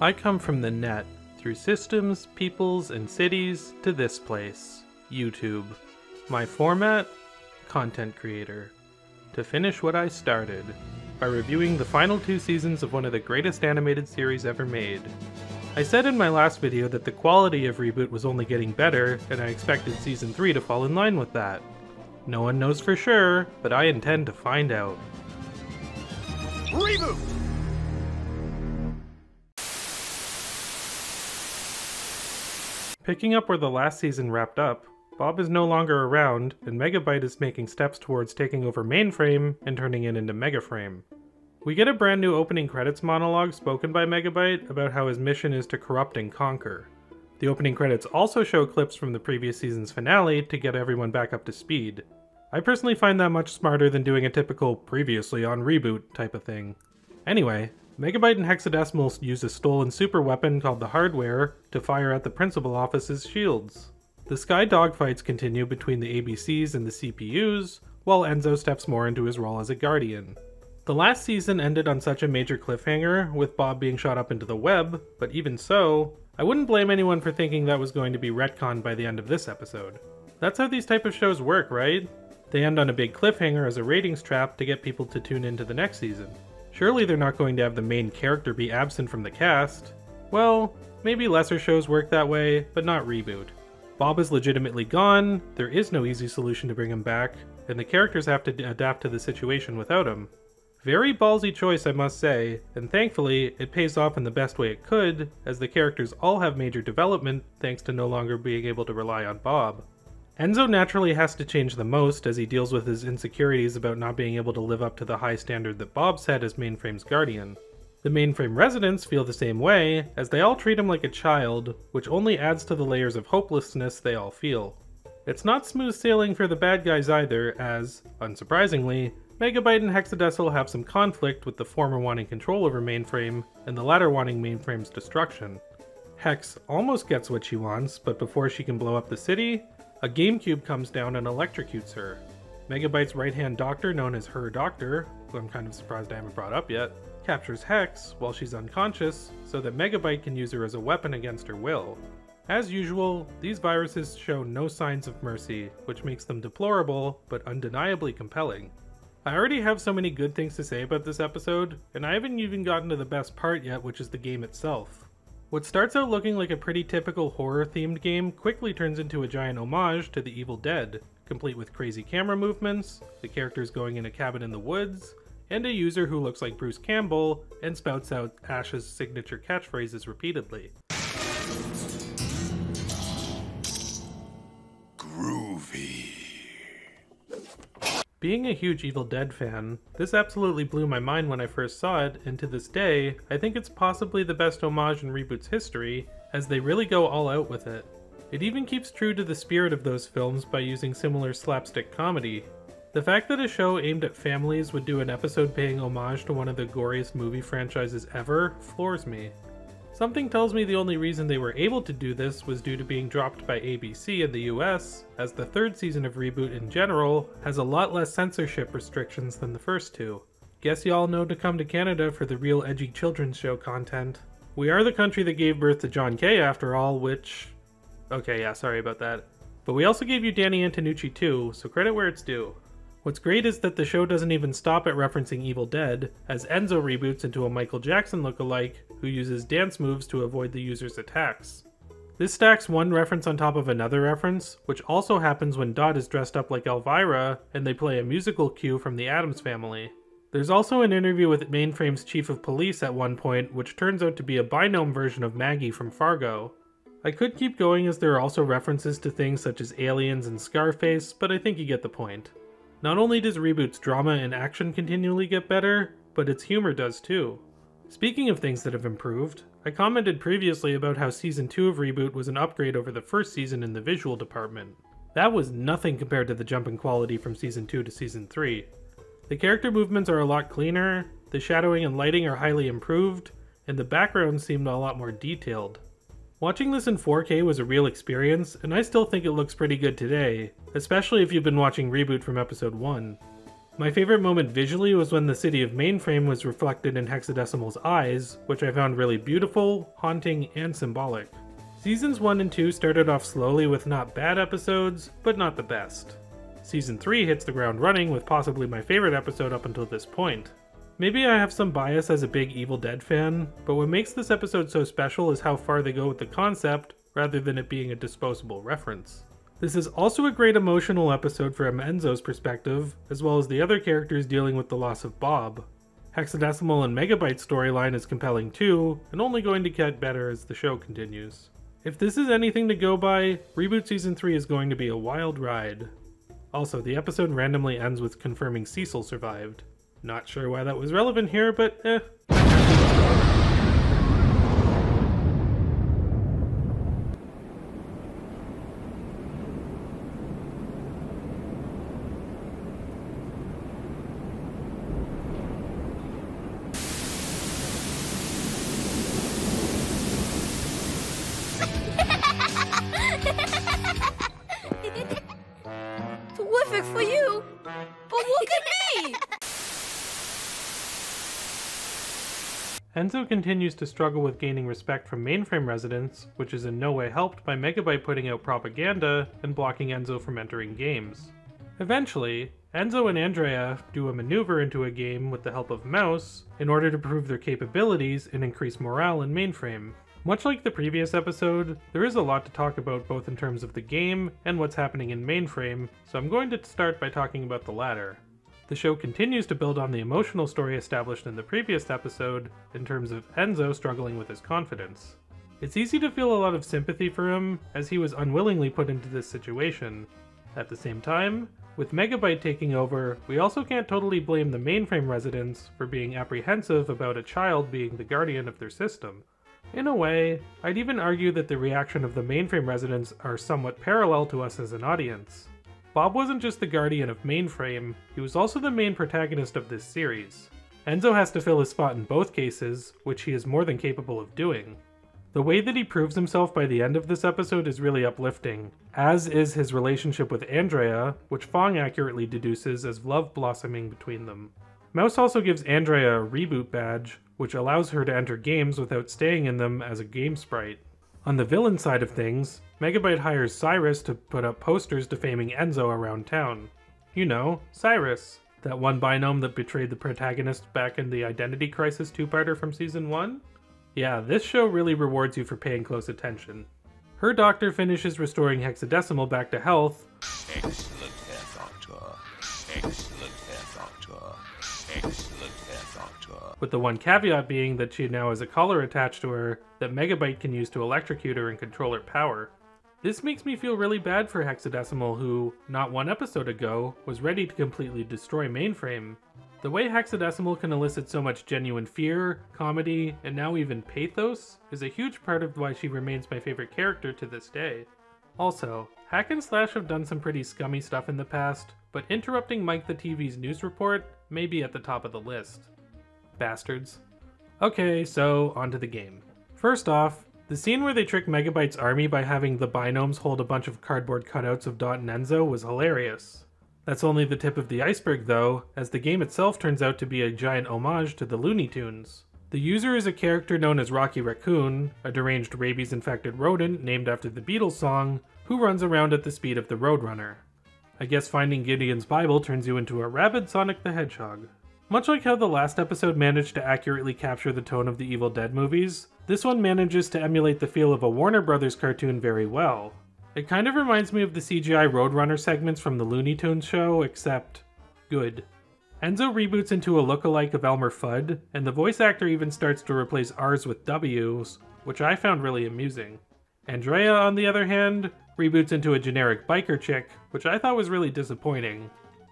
I come from the net, through systems, peoples, and cities, to this place, YouTube. My format? Content creator. To finish what I started, by reviewing the final 2 seasons of one of the greatest animated series ever made. I said in my last video that the quality of Reboot was only getting better, and I expected Season 3 to fall in line with that. No one knows for sure, but I intend to find out. Reboot! Picking up where the last season wrapped up, Bob is no longer around, and Megabyte is making steps towards taking over Mainframe and turning it into Megaframe. We get a brand new opening credits monologue spoken by Megabyte about how his mission is to corrupt and conquer. The opening credits also show clips from the previous season's finale to get everyone back up to speed. I personally find that much smarter than doing a typical previously on Reboot type of thing. Anyway, Megabyte and Hexadecimal use a stolen super weapon called the Hardware to fire at the principal office's shields. The Sky dogfights continue between the ABCs and the CPUs, while Enzo steps more into his role as a guardian. The last season ended on such a major cliffhanger, with Bob being shot up into the web, but even so, I wouldn't blame anyone for thinking that was going to be retconned by the end of this episode. That's how these type of shows work, right? They end on a big cliffhanger as a ratings trap to get people to tune into the next season. Surely they're not going to have the main character be absent from the cast. Well, maybe lesser shows work that way, but not Reboot. Bob is legitimately gone, there is no easy solution to bring him back, and the characters have to adapt to the situation without him. Very ballsy choice, I must say, and thankfully, it pays off in the best way it could, as the characters all have major development thanks to no longer being able to rely on Bob. Enzo naturally has to change the most as he deals with his insecurities about not being able to live up to the high standard that Bob set as Mainframe's guardian. The Mainframe residents feel the same way, as they all treat him like a child, which only adds to the layers of hopelessness they all feel. It's not smooth sailing for the bad guys either, as, unsurprisingly, Megabyte and Hexadecimal have some conflict with the former wanting control over Mainframe, and the latter wanting Mainframe's destruction. Hex almost gets what she wants, but before she can blow up the city, a GameCube comes down and electrocutes her. Megabyte's right-hand doctor, known as Her Doctor, who I'm kind of surprised I haven't brought up yet, captures Hex while she's unconscious so that Megabyte can use her as a weapon against her will. As usual, these viruses show no signs of mercy, which makes them deplorable, but undeniably compelling. I already have so many good things to say about this episode, and I haven't even gotten to the best part yet, which is the game itself. What starts out looking like a pretty typical horror-themed game quickly turns into a giant homage to The Evil Dead, complete with crazy camera movements, the characters going in a cabin in the woods, and a user who looks like Bruce Campbell and spouts out Ash's signature catchphrases repeatedly. Groovy. Being a huge Evil Dead fan, this absolutely blew my mind when I first saw it, and to this day, I think it's possibly the best homage in Reboot's history, as they really go all out with it. It even keeps true to the spirit of those films by using similar slapstick comedy. The fact that a show aimed at families would do an episode paying homage to one of the goriest movie franchises ever floors me. Something tells me the only reason they were able to do this was due to being dropped by ABC in the US, as the 3rd season of Reboot in general has a lot less censorship restrictions than the first 2. Guess y'all know to come to Canada for the real edgy children's show content. We are the country that gave birth to John Kay after all, which... Okay, yeah, sorry about that. But we also gave you Danny Antonucci too, so credit where it's due. What's great is that the show doesn't even stop at referencing Evil Dead, as Enzo reboots into a Michael Jackson lookalike who uses dance moves to avoid the user's attacks. This stacks one reference on top of another reference, which also happens when Dot is dressed up like Elvira and they play a musical cue from the Addams Family. There's also an interview with Mainframe's chief of police at one point, which turns out to be a Binome version of Maggie from Fargo. I could keep going as there are also references to things such as Aliens and Scarface, but I think you get the point. Not only does Reboot's drama and action continually get better, but its humor does too. Speaking of things that have improved, I commented previously about how Season 2 of Reboot was an upgrade over the first season in the visual department. That was nothing compared to the jump in quality from Season 2 to Season 3. The character movements are a lot cleaner, the shadowing and lighting are highly improved, and the backgrounds seemed a lot more detailed. Watching this in 4K was a real experience, and I still think it looks pretty good today, especially if you've been watching Reboot from episode 1. My favorite moment visually was when the city of Mainframe was reflected in Hexadecimal's eyes, which I found really beautiful, haunting, and symbolic. Seasons 1 and 2 started off slowly with not bad episodes, but not the best. Season 3 hits the ground running with possibly my favorite episode up until this point. Maybe I have some bias as a big Evil Dead fan, but what makes this episode so special is how far they go with the concept, rather than it being a disposable reference. This is also a great emotional episode from Enzo's perspective, as well as the other characters dealing with the loss of Bob. Hexadecimal and Megabyte's storyline is compelling too, and only going to get better as the show continues. If this is anything to go by, Reboot Season 3 is going to be a wild ride. Also, the episode randomly ends with confirming Cecil survived. Not sure why that was relevant here, but eh. Terrific for you, but look at me! Enzo continues to struggle with gaining respect from Mainframe residents, which is in no way helped by Megabyte putting out propaganda and blocking Enzo from entering games. Eventually, Enzo and Andrea do a maneuver into a game with the help of Mouse in order to prove their capabilities and increase morale in Mainframe. Much like the previous episode, there is a lot to talk about both in terms of the game and what's happening in Mainframe, so I'm going to start by talking about the latter. The show continues to build on the emotional story established in the previous episode in terms of Enzo struggling with his confidence. It's easy to feel a lot of sympathy for him, as he was unwillingly put into this situation. At the same time, with Megabyte taking over, we also can't totally blame the Mainframe residents for being apprehensive about a child being the guardian of their system. In a way, I'd even argue that the reaction of the Mainframe residents are somewhat parallel to us as an audience. Bob wasn't just the guardian of Mainframe, he was also the main protagonist of this series. Enzo has to fill his spot in both cases, which he is more than capable of doing. The way that he proves himself by the end of this episode is really uplifting, as is his relationship with Andrea, which Fong accurately deduces as love blossoming between them. Mouse also gives Andrea a Reboot badge, which allows her to enter games without staying in them as a game sprite. On the villain side of things, Megabyte hires Cyrus to put up posters defaming Enzo around town. You know, Cyrus, that one Binome that betrayed the protagonist back in the Identity Crisis two-parter from Season 1? Yeah, this show really rewards you for paying close attention. Her doctor finishes restoring Hexadecimal back to health. Excellent, Herr Doctor. Excellent, Herr Doctor. Excellent, Herr Doctor. With the one caveat being that she now has a collar attached to her that Megabyte can use to electrocute her and control her power. This makes me feel really bad for Hexadecimal who, not one episode ago, was ready to completely destroy Mainframe. The way Hexadecimal can elicit so much genuine fear, comedy, and now even pathos is a huge part of why she remains my favorite character to this day. Also, Hack and Slash have done some pretty scummy stuff in the past, but interrupting Mike the TV's news report may be at the top of the list. Bastards. Okay, so onto the game. First off, the scene where they trick Megabyte's army by having the Binomes hold a bunch of cardboard cutouts of Dot and Enzo was hilarious. That's only the tip of the iceberg though, as the game itself turns out to be a giant homage to the Looney Tunes. The user is a character known as Rocky Racoon, a deranged rabies-infected rodent named after the Beatles song, who runs around at the speed of the Roadrunner. I guess finding Gideon's Bible turns you into a rabid Sonic the Hedgehog. Much like how the last episode managed to accurately capture the tone of the Evil Dead movies, this one manages to emulate the feel of a Warner Brothers cartoon very well. It kind of reminds me of the CGI Roadrunner segments from the Looney Tunes show, except good. Enzo reboots into a lookalike of Elmer Fudd, and the voice actor even starts to replace R's with W's, which I found really amusing. Andrea, on the other hand, reboots into a generic biker chick, which I thought was really disappointing.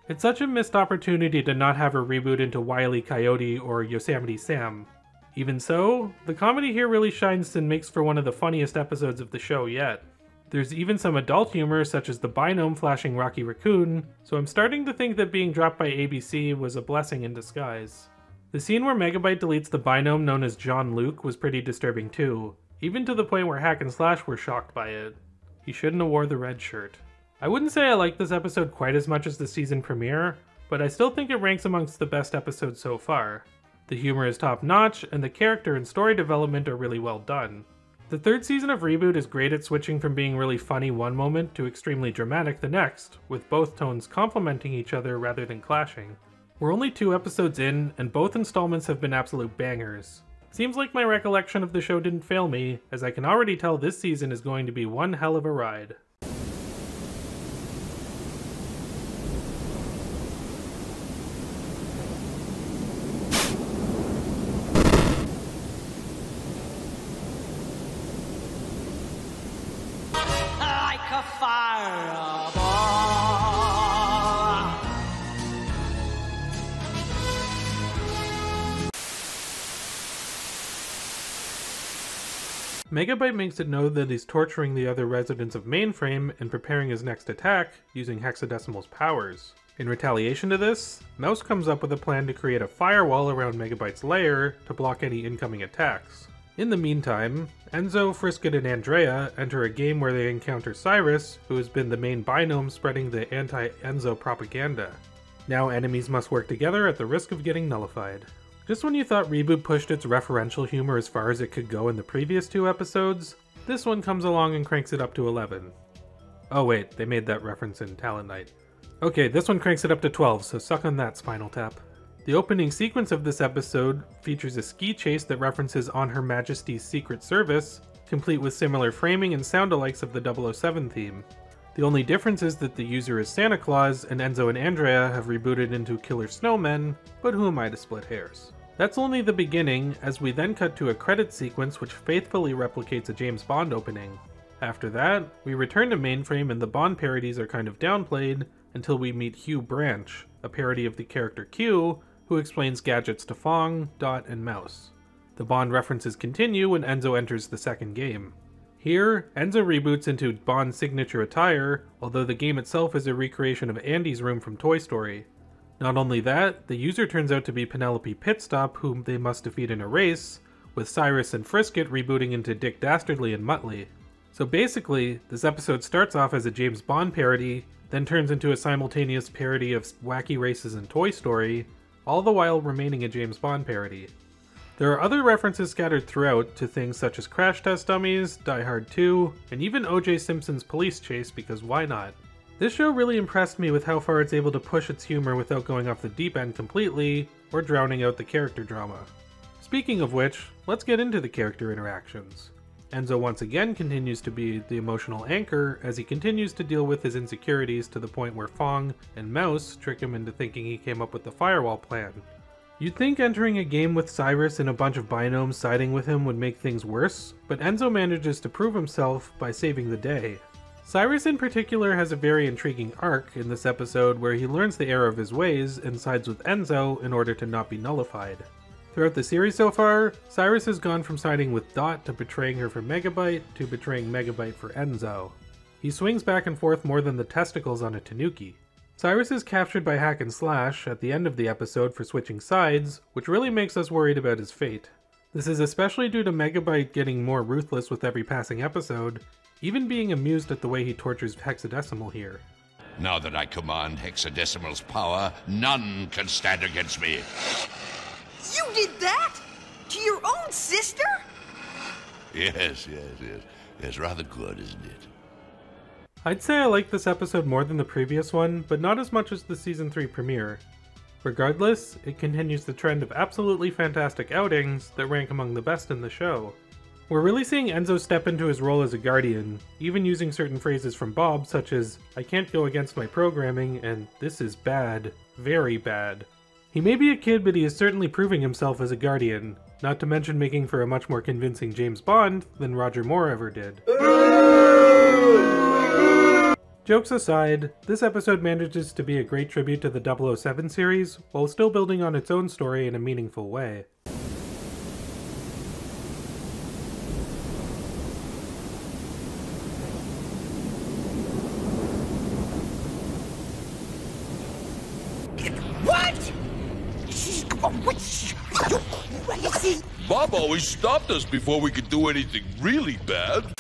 It's such a missed opportunity to not have her reboot into Wile E. Coyote or Yosemite Sam. Even so, the comedy here really shines and makes for one of the funniest episodes of the show yet. There's even some adult humor such as the Binome flashing Rocky Racoon, so I'm starting to think that being dropped by ABC was a blessing in disguise. The scene where Megabyte deletes the Binome known as John Luke was pretty disturbing too, even to the point where Hack and Slash were shocked by it. He shouldn't have wore the red shirt. I wouldn't say I liked this episode quite as much as the season premiere, but I still think it ranks amongst the best episodes so far. The humor is top notch, and the character and story development are really well done. The third season of Reboot is great at switching from being really funny one moment to extremely dramatic the next, with both tones complementing each other rather than clashing. We're only 2 episodes in, and both installments have been absolute bangers. Seems like my recollection of the show didn't fail me, as I can already tell this season is going to be one hell of a ride. Like a fireball. Megabyte makes it known that he's torturing the other residents of Mainframe and preparing his next attack using Hexadecimal's powers. In retaliation to this, Mouse comes up with a plan to create a firewall around Megabyte's lair to block any incoming attacks. In the meantime, Enzo, Frisket, and Andrea enter a game where they encounter Cyrus, who has been the main Binome spreading the anti-Enzo propaganda. Now enemies must work together at the risk of getting nullified. Just when you thought Reboot pushed its referential humor as far as it could go in the previous 2 episodes, this one comes along and cranks it up to 11. Oh wait, they made that reference in Talent Night. Okay, this one cranks it up to 12, so suck on that, Spinal Tap. The opening sequence of this episode features a ski chase that references On Her Majesty's Secret Service, complete with similar framing and sound-alikes of the 007 theme. The only difference is that the user is Santa Claus, and Enzo and Andrea have rebooted into killer snowmen, but who am I to split hairs? That's only the beginning, as we then cut to a credit sequence which faithfully replicates a James Bond opening. After that, we return to Mainframe and the Bond parodies are kind of downplayed, until we meet Hugh Branch, a parody of the character Q, who explains gadgets to Fong, Dot, and Mouse. The Bond references continue when Enzo enters the second game. Here, Enzo reboots into Bond's signature attire, although the game itself is a recreation of Andy's room from Toy Story. Not only that, the user turns out to be Penelope Pitstop, whom they must defeat in a race, with Cyrus and Frisket rebooting into Dick Dastardly and Muttley. So basically, this episode starts off as a James Bond parody, then turns into a simultaneous parody of wacky races in Toy Story, all the while remaining a James Bond parody. There are other references scattered throughout to things such as Crash Test Dummies, Die Hard 2, and even O.J. Simpson's Police Chase, because why not? This show really impressed me with how far it's able to push its humor without going off the deep end completely, or drowning out the character drama. Speaking of which, let's get into the character interactions. Enzo once again continues to be the emotional anchor as he continues to deal with his insecurities to the point where Fong and Mouse trick him into thinking he came up with the firewall plan. You'd think entering a game with Cyrus and a bunch of Binomes siding with him would make things worse, but Enzo manages to prove himself by saving the day. Cyrus in particular has a very intriguing arc in this episode where he learns the error of his ways and sides with Enzo in order to not be nullified. Throughout the series so far, Cyrus has gone from siding with Dot to betraying her for Megabyte to betraying Megabyte for Enzo. He swings back and forth more than the testicles on a tanuki. Cyrus is captured by Hack and Slash at the end of the episode for switching sides, which really makes us worried about his fate. This is especially due to Megabyte getting more ruthless with every passing episode, even being amused at the way he tortures Hexadecimal here. Now that I command Hexadecimal's power, none can stand against me. You did that? To your own sister? Yes. It's rather good, isn't it? I'd say I like this episode more than the previous one, but not as much as the Season 3 premiere. Regardless, it continues the trend of absolutely fantastic outings that rank among the best in the show. We're really seeing Enzo step into his role as a guardian, even using certain phrases from Bob such as, "I can't go against my programming," and "This is bad, very bad." He may be a kid, but he is certainly proving himself as a guardian, not to mention making for a much more convincing James Bond than Roger Moore ever did. Jokes aside, this episode manages to be a great tribute to the 007 series, while still building on its own story in a meaningful way. What? Are you crazy? Bob always stopped us before we could do anything really bad.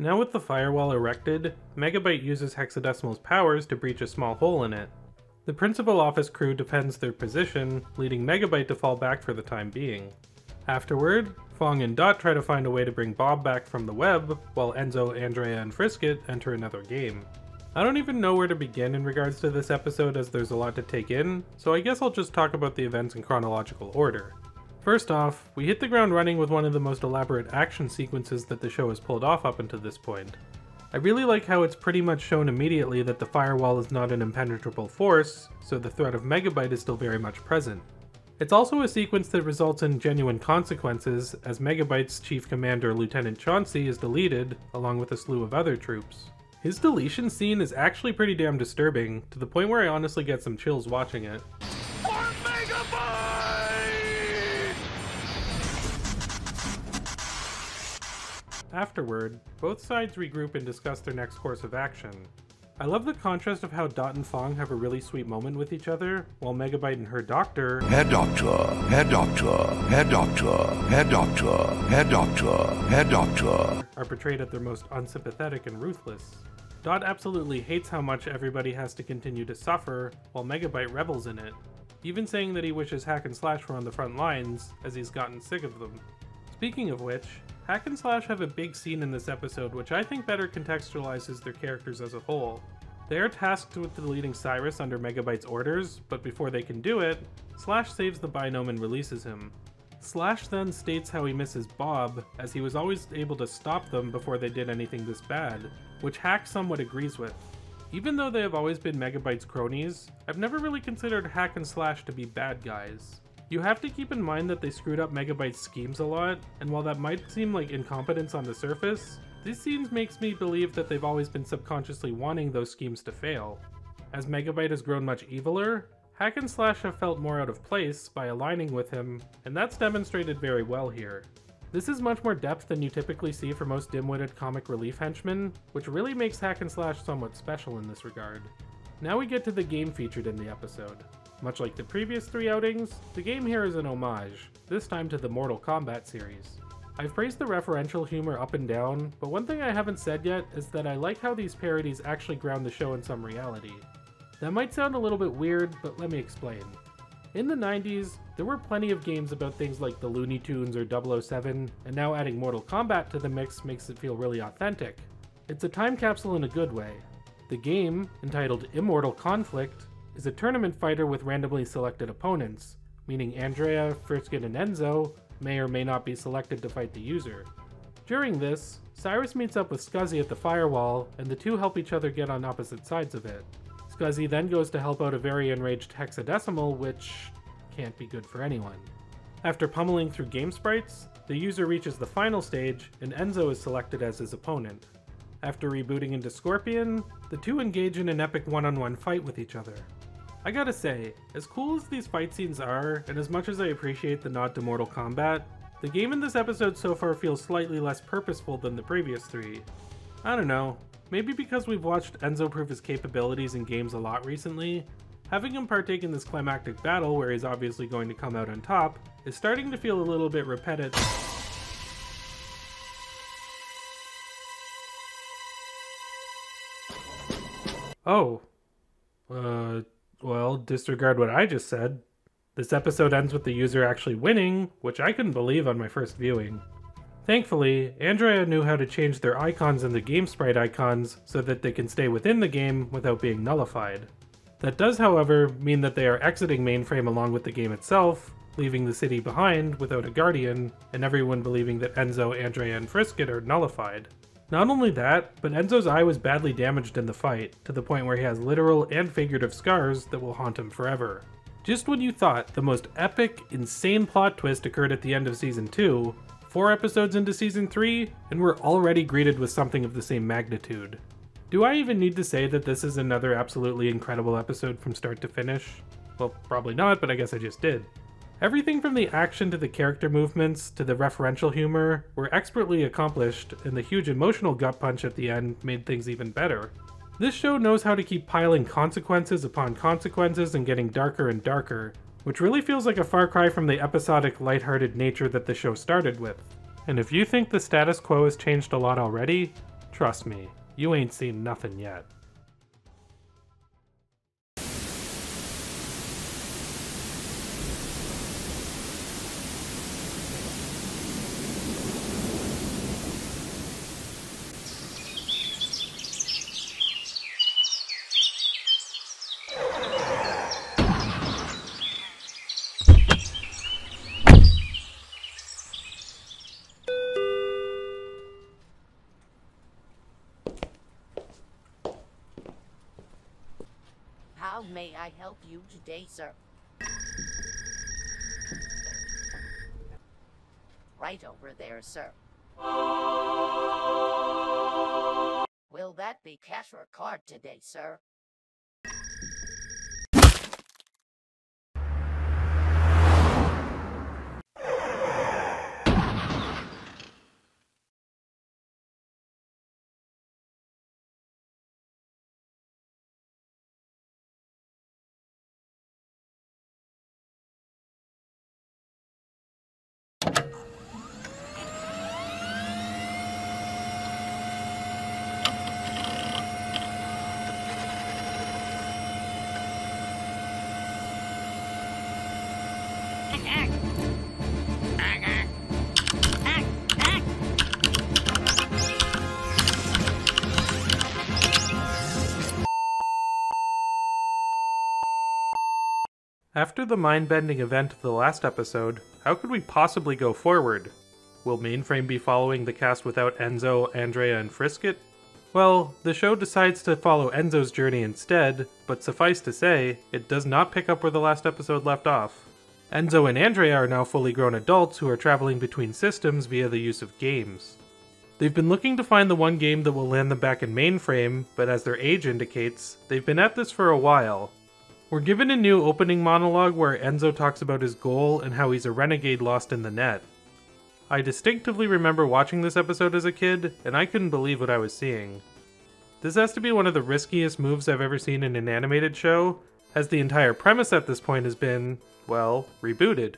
Now with the firewall erected, Megabyte uses Hexadecimal's powers to breach a small hole in it. The principal office crew defends their position, leading Megabyte to fall back for the time being. Afterward, Fong and Dot try to find a way to bring Bob back from the web, while Enzo, Andrea, and Frisket enter another game. I don't even know where to begin in regards to this episode as there's a lot to take in, so I guess I'll just talk about the events in chronological order. First off, we hit the ground running with one of the most elaborate action sequences that the show has pulled off up until this point. I really like how it's pretty much shown immediately that the firewall is not an impenetrable force, so the threat of Megabyte is still very much present. It's also a sequence that results in genuine consequences, as Megabyte's chief commander Lieutenant Chauncey is deleted, along with a slew of other troops. His deletion scene is actually pretty damn disturbing, to the point where I honestly get some chills watching it. Afterward, both sides regroup and discuss their next course of action. I love the contrast of how Dot and Fong have a really sweet moment with each other, while Megabyte and her doctor, Herr Doctor, Herr Doctor, Herr Doctor, Herr Doctor, Herr Doctor, Herr Doctor, are portrayed at their most unsympathetic and ruthless. Dot absolutely hates how much everybody has to continue to suffer, while Megabyte revels in it, even saying that he wishes Hack and Slash were on the front lines, as he's gotten sick of them. Speaking of which, Hack and Slash have a big scene in this episode which I think better contextualizes their characters as a whole. They are tasked with deleting Cyrus under Megabyte's orders, but before they can do it, Slash saves the Binome and releases him. Slash then states how he misses Bob, as he was always able to stop them before they did anything this bad, which Hack somewhat agrees with. Even though they have always been Megabyte's cronies, I've never really considered Hack and Slash to be bad guys. You have to keep in mind that they screwed up Megabyte's schemes a lot, and while that might seem like incompetence on the surface, this scene makes me believe that they've always been subconsciously wanting those schemes to fail. As Megabyte has grown much eviler, Hack and Slash have felt more out of place by aligning with him, and that's demonstrated very well here. This is much more depth than you typically see for most dim-witted comic relief henchmen, which really makes Hack and Slash somewhat special in this regard. Now we get to the game featured in the episode. Much like the previous 3 outings, the game here is an homage, this time to the Mortal Kombat series. I've praised the referential humor up and down, but one thing I haven't said yet is that I like how these parodies actually ground the show in some reality. That might sound a little bit weird, but let me explain. In the 90s, there were plenty of games about things like the Looney Tunes or 007, and now adding Mortal Kombat to the mix makes it feel really authentic. It's a time capsule in a good way. The game, entitled Immortal Conflict, is a tournament fighter with randomly selected opponents, meaning Andrea, Frisket, and Enzo may or may not be selected to fight the user. During this, Cyrus meets up with Scuzzy at the firewall, and the two help each other get on opposite sides of it. Scuzzy then goes to help out a very enraged Hexadecimal, which can't be good for anyone. After pummeling through game sprites, the user reaches the final stage, and Enzo is selected as his opponent. After rebooting into Scorpion, the two engage in an epic one-on-one fight with each other. I gotta say, as cool as these fight scenes are, and as much as I appreciate the nod to Mortal Kombat, the game in this episode so far feels slightly less purposeful than the previous 3. I don't know, maybe because we've watched Enzo prove his capabilities in games a lot recently, having him partake in this climactic battle where he's obviously going to come out on top is starting to feel a little bit repetitive. Oh. Well, disregard what I just said. This episode ends with the user actually winning, which I couldn't believe on my first viewing. Thankfully, Andrea knew how to change their icons into game sprite icons so that they can stay within the game without being nullified. That does, however, mean that they are exiting mainframe along with the game itself, leaving the city behind without a guardian, and everyone believing that Enzo, Andrea, and Frisket are nullified. Not only that, but Enzo's eye was badly damaged in the fight, to the point where he has literal and figurative scars that will haunt him forever. Just when you thought the most epic, insane plot twist occurred at the end of Season 2, 4 episodes into Season 3, and we're already greeted with something of the same magnitude. Do I even need to say that this is another absolutely incredible episode from start to finish? Well, probably not, but I guess I just did. Everything from the action to the character movements to the referential humor were expertly accomplished, and the huge emotional gut punch at the end made things even better. This show knows how to keep piling consequences upon consequences and getting darker and darker, which really feels like a far cry from the episodic, lighthearted nature that the show started with. And if you think the status quo has changed a lot already, Trust me, you ain't seen nothing yet. How may I help you today, sir? Right over there, sir. Will that be cash or card today, sir? After the mind-bending event of the last episode, how could we possibly go forward? Will Mainframe be following the cast without Enzo, Andrea, and Frisket? Well, the show decides to follow Enzo's journey instead, but suffice to say, it does not pick up where the last episode left off. Enzo and Andrea are now fully grown adults who are traveling between systems via the use of games. They've been looking to find the one game that will land them back in Mainframe, but as their age indicates, they've been at this for a while. We're given a new opening monologue where Enzo talks about his goal and how he's a renegade lost in the net. I distinctively remember watching this episode as a kid, and I couldn't believe what I was seeing. This has to be one of the riskiest moves I've ever seen in an animated show, as the entire premise at this point has been, well, rebooted.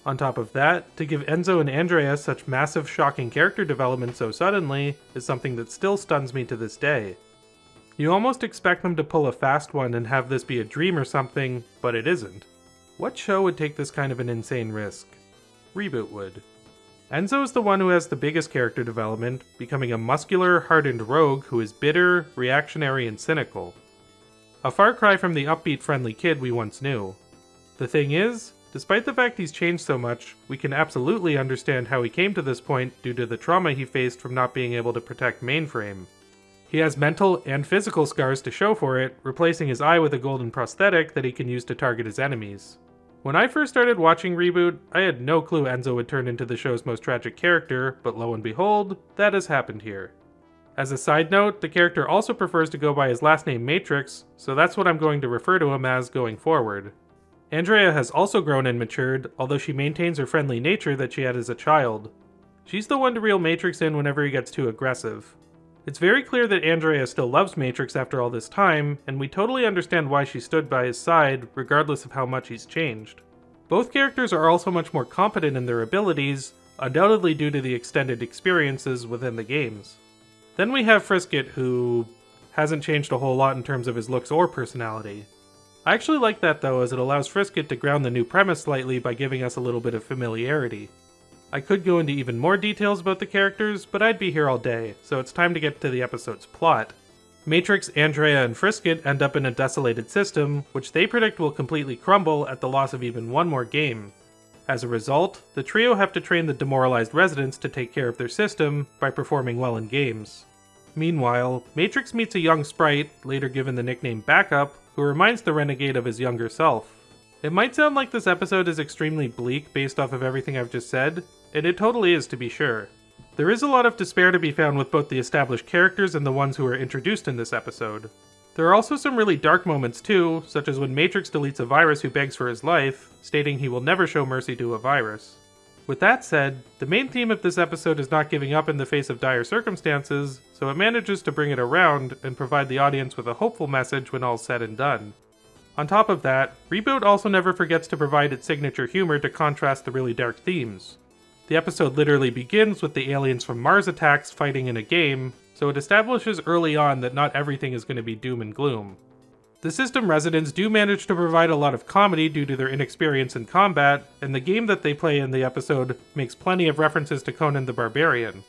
On top of that, to give Enzo and Andrea such massive shocking character development so suddenly is something that still stuns me to this day. You almost expect them to pull a fast one and have this be a dream or something, but it isn't. What show would take this kind of an insane risk? Reboot would. Enzo is the one who has the biggest character development, becoming a muscular, hardened rogue who is bitter, reactionary, and cynical. A far cry from the upbeat, friendly kid we once knew. The thing is, despite the fact he's changed so much, we can absolutely understand how he came to this point due to the trauma he faced from not being able to protect Mainframe. He has mental and physical scars to show for it, replacing his eye with a golden prosthetic that he can use to target his enemies. When I first started watching Reboot, I had no clue Enzo would turn into the show's most tragic character, but lo and behold, that has happened here. As a side note, the character also prefers to go by his last name Matrix, so that's what I'm going to refer to him as going forward. Andrea has also grown and matured, although she maintains her friendly nature that she had as a child. She's the one to reel Matrix in whenever he gets too aggressive. It's very clear that Andrea still loves Matrix after all this time, and we totally understand why she stood by his side, regardless of how much he's changed. Both characters are also much more competent in their abilities, undoubtedly due to the extended experiences within the games. Then we have Frisket, who hasn't changed a whole lot in terms of his looks or personality. I actually like that though, as it allows Frisket to ground the new premise slightly by giving us a little bit of familiarity. I could go into even more details about the characters, but I'd be here all day, so it's time to get to the episode's plot. Matrix, Andrea, and Frisket end up in a desolated system, which they predict will completely crumble at the loss of even one more game. As a result, the trio have to train the demoralized residents to take care of their system by performing well in games. Meanwhile, Matrix meets a young Sprite, later given the nickname Backup, who reminds the renegade of his younger self. It might sound like this episode is extremely bleak based off of everything I've just said, and it totally is to be sure. There is a lot of despair to be found with both the established characters and the ones who are introduced in this episode. There are also some really dark moments too, such as when Matrix deletes a virus who begs for his life, stating he will never show mercy to a virus. With that said, the main theme of this episode is not giving up in the face of dire circumstances, so it manages to bring it around and provide the audience with a hopeful message when all's said and done. On top of that, Reboot also never forgets to provide its signature humor to contrast the really dark themes. The episode literally begins with the aliens from Mars attacks fighting in a game, so it establishes early on that not everything is going to be doom and gloom. The system residents do manage to provide a lot of comedy due to their inexperience in combat, and the game that they play in the episode makes plenty of references to Conan the Barbarian.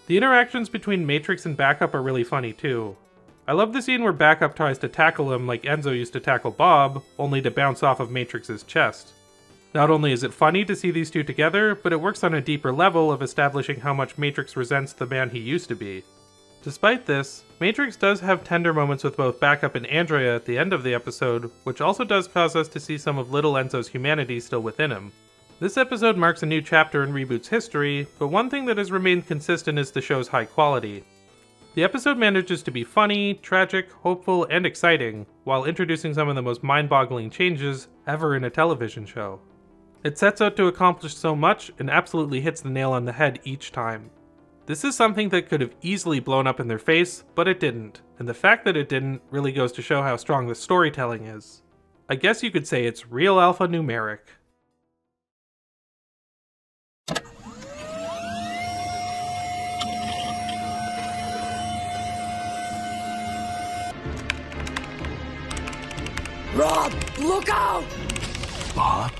The interactions between Matrix and Backup are really funny too. I love the scene where Backup tries to tackle him like Enzo used to tackle Bob, only to bounce off of Matrix's chest. Not only is it funny to see these two together, but it works on a deeper level of establishing how much Matrix resents the man he used to be. Despite this, Matrix does have tender moments with both Backup and Andrea at the end of the episode, which also does cause us to see some of little Enzo's humanity still within him. This episode marks a new chapter in Reboot's history, but one thing that has remained consistent is the show's high quality. The episode manages to be funny, tragic, hopeful, and exciting, while introducing some of the most mind-boggling changes ever in a television show. It sets out to accomplish so much and absolutely hits the nail on the head each time. This is something that could have easily blown up in their face, but it didn't, and the fact that it didn't really goes to show how strong the storytelling is. I guess you could say it's real alphanumeric. Rob, look out! Bob?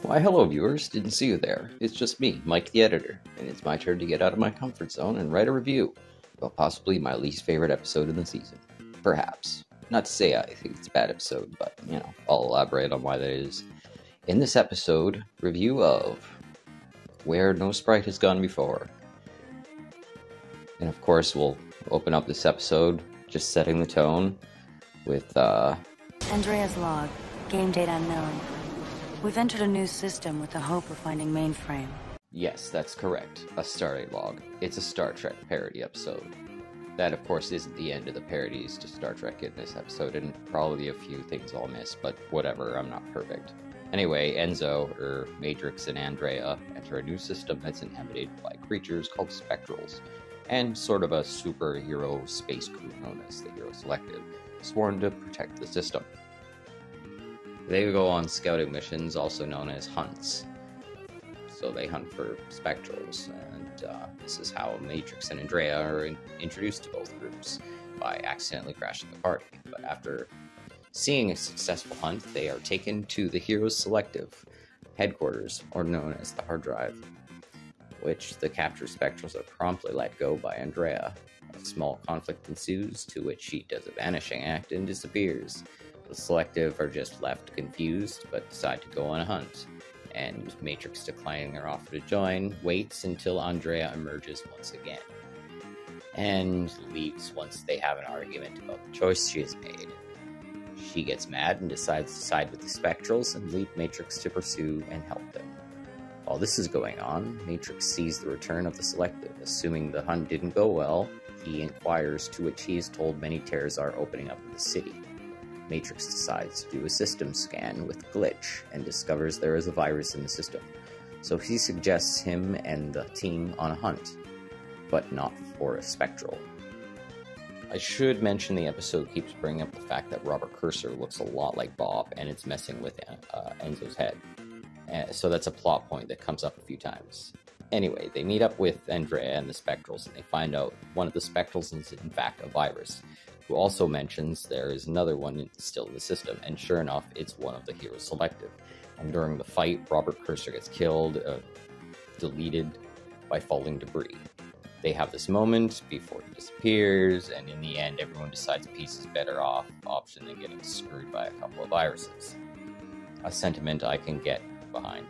Why hello viewers, didn't see you there. It's just me, Mike the editor, and it's my turn to get out of my comfort zone and write a review about possibly my least favorite episode in the season. Perhaps. Not to say I think it's a bad episode, but, I'll elaborate on why that is. In this episode, review of Where No Sprite Has Gone Before. And of course, we'll open up this episode just setting the tone with, Andrea's log, game date unknown. We've entered a new system with the hope of finding mainframe. Yes, that's correct. A Stardate log. It's a Star Trek parody episode. That, of course, isn't the end of the parodies to Star Trek in this episode, and probably a few things I'll miss, but whatever, I'm not perfect. Anyway, Enzo, Matrix, and Andrea enter a new system that's inhabited by creatures called Spectrals, and sort of a superhero space crew known as the Hero Selective, sworn to protect the system. They go on scouting missions, also known as hunts. So they hunt for Spectrals, and this is how Matrix and Andrea are introduced to both groups, by accidentally crashing the party. But after seeing a successful hunt, they are taken to the Hero Selective headquarters, or known as the hard drive, which the captured Spectrals are promptly let go by Andrea. A small conflict ensues, to which she does a vanishing act and disappears. The Selective are just left confused, but decide to go on a hunt, and Matrix, declining their offer to join, waits until Andrea emerges once again, and leaves once they have an argument about the choice she has made. She gets mad and decides to side with the Spectrals and leave Matrix to pursue and help them. While this is going on, Matrix sees the return of the Selective. Assuming the hunt didn't go well, he inquires, to which he is told many tears are opening up in the city. Matrix decides to do a system scan with Glitch and discovers there is a virus in the system, so he suggests him and the team on a hunt, but not for a Spectral. I should mention the episode keeps bringing up the fact that Robert Cursor looks a lot like Bob, and it's messing with Enzo's head. So that's a plot point that comes up a few times. Anyway, they meet up with Andrea and the Spectrals, and they find out one of the Spectrals is in fact a virus, who also mentions there is another one still in the system, and sure enough, it's one of the Hero Selective. And during the fight, Robert Cursor gets killed, deleted by falling debris. They have this moment before he disappears, and in the end, everyone decides peace is better option than getting screwed by a couple of viruses. A sentiment I can get behind.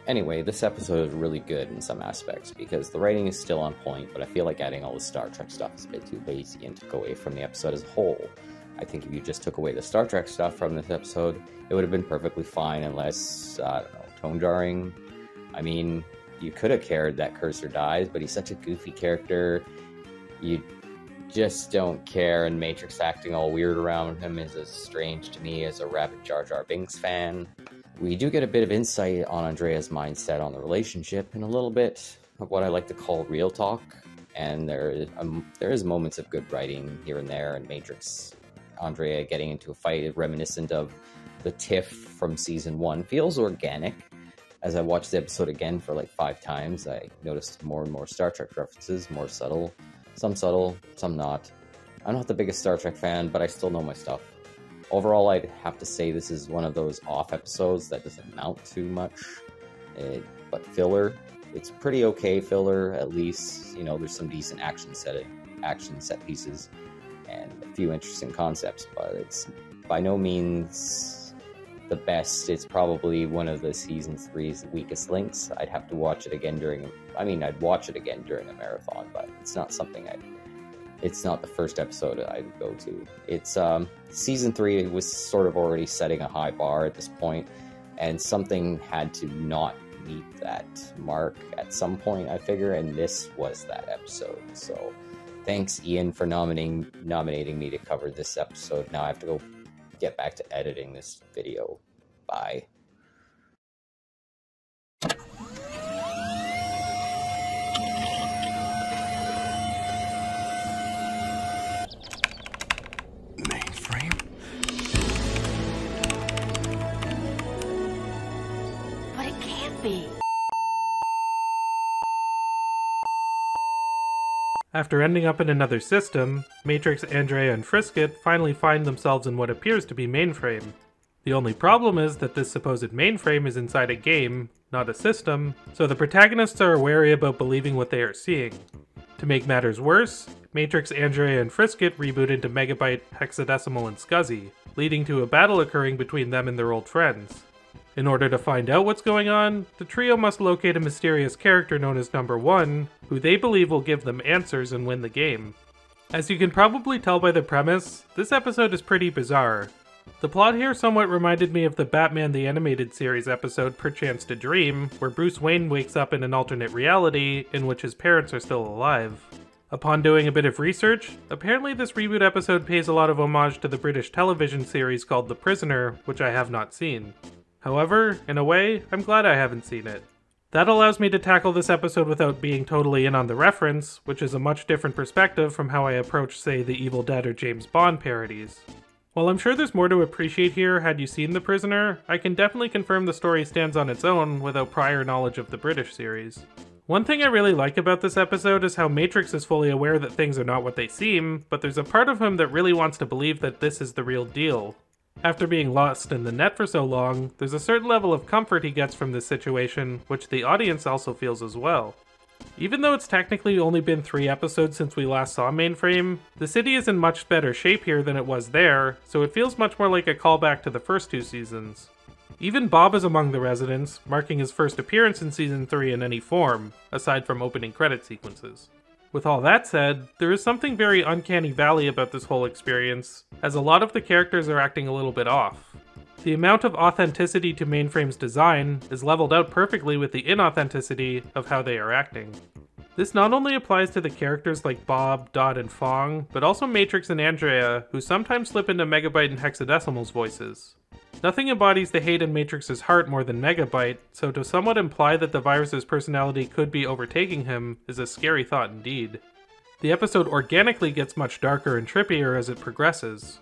Anyway, this episode is really good in some aspects, because the writing is still on point, but I feel like adding all the Star Trek stuff is a bit too lazy and took away from the episode as a whole. I think if you just took away the Star Trek stuff from this episode, it would have been perfectly fine and less, tone jarring. I mean, you could have cared that Cursor dies, but he's such a goofy character, you just don't care, and Matrix acting all weird around him is as strange to me as a rabid Jar Jar Binks fan. We do get a bit of insight on Andrea's mindset on the relationship and a little bit of what I like to call real talk, and there is moments of good writing here and there, and Matrix, Andrea getting into a fight reminiscent of the tiff from season 1 feels organic, As I watched the episode again for like 5 times, I noticed more and more Star Trek references, more subtle, some not. I'm not the biggest Star Trek fan, but I still know my stuff. Overall, I'd have to say this is one of those off episodes that doesn't amount to much, but filler. It's pretty okay filler, at least, you know, there's some decent action set pieces, and a few interesting concepts, but it's by no means the best. It's probably one of the season 3's weakest links. I'd have to watch it again I'd watch it again during a marathon, but it's not something it's not the first episode I'd go to. It's, season 3 was sort of already setting a high bar at this point, and something had to not meet that mark at some point, I figure, and this was that episode. So thanks, Ian, for nominating me to cover this episode. Now I have to go get back to editing this video. Bye. Mainframe? But it can't be. After ending up in another system, Matrix, Andrea, and Frisket finally find themselves in what appears to be Mainframe. The only problem is that this supposed mainframe is inside a game, not a system, so the protagonists are wary about believing what they are seeing. To make matters worse, Matrix, Andrea, and Frisket reboot into Megabyte, Hexadecimal, and Scuzzy, leading to a battle occurring between them and their old friends. In order to find out what's going on, the trio must locate a mysterious character known as Number 1, who they believe will give them answers and win the game. As you can probably tell by the premise, this episode is pretty bizarre. The plot here somewhat reminded me of the Batman the Animated Series episode Perchance to Dream, where Bruce Wayne wakes up in an alternate reality in which his parents are still alive. Upon doing a bit of research, apparently this reboot episode pays a lot of homage to the British television series called The Prisoner, which I have not seen. However, in a way, I'm glad I haven't seen it. That allows me to tackle this episode without being totally in on the reference, which is a much different perspective from how I approach, say, the Evil Dead or James Bond parodies. While I'm sure there's more to appreciate here had you seen The Prisoner, I can definitely confirm the story stands on its own without prior knowledge of the British series. One thing I really like about this episode is how Matrix is fully aware that things are not what they seem, but there's a part of him that really wants to believe that this is the real deal. After being lost in the net for so long, there's a certain level of comfort he gets from this situation, which the audience also feels as well. Even though it's technically only been 3 episodes since we last saw Mainframe, the city is in much better shape here than it was there, so it feels much more like a callback to the first 2 seasons. Even Bob is among the residents, marking his first appearance in Season 3 in any form, aside from opening credit sequences. With all that said, there is something very uncanny valley about this whole experience, as a lot of the characters are acting a little bit off. The amount of authenticity to Mainframe's design is leveled out perfectly with the inauthenticity of how they are acting. This not only applies to the characters like Bob, Dot, and Fong, but also Matrix and Andrea, who sometimes slip into Megabyte and Hexadecimal's voices. Nothing embodies the hate in Matrix's heart more than Megabyte, so to somewhat imply that the virus's personality could be overtaking him is a scary thought indeed. The episode organically gets much darker and trippier as it progresses.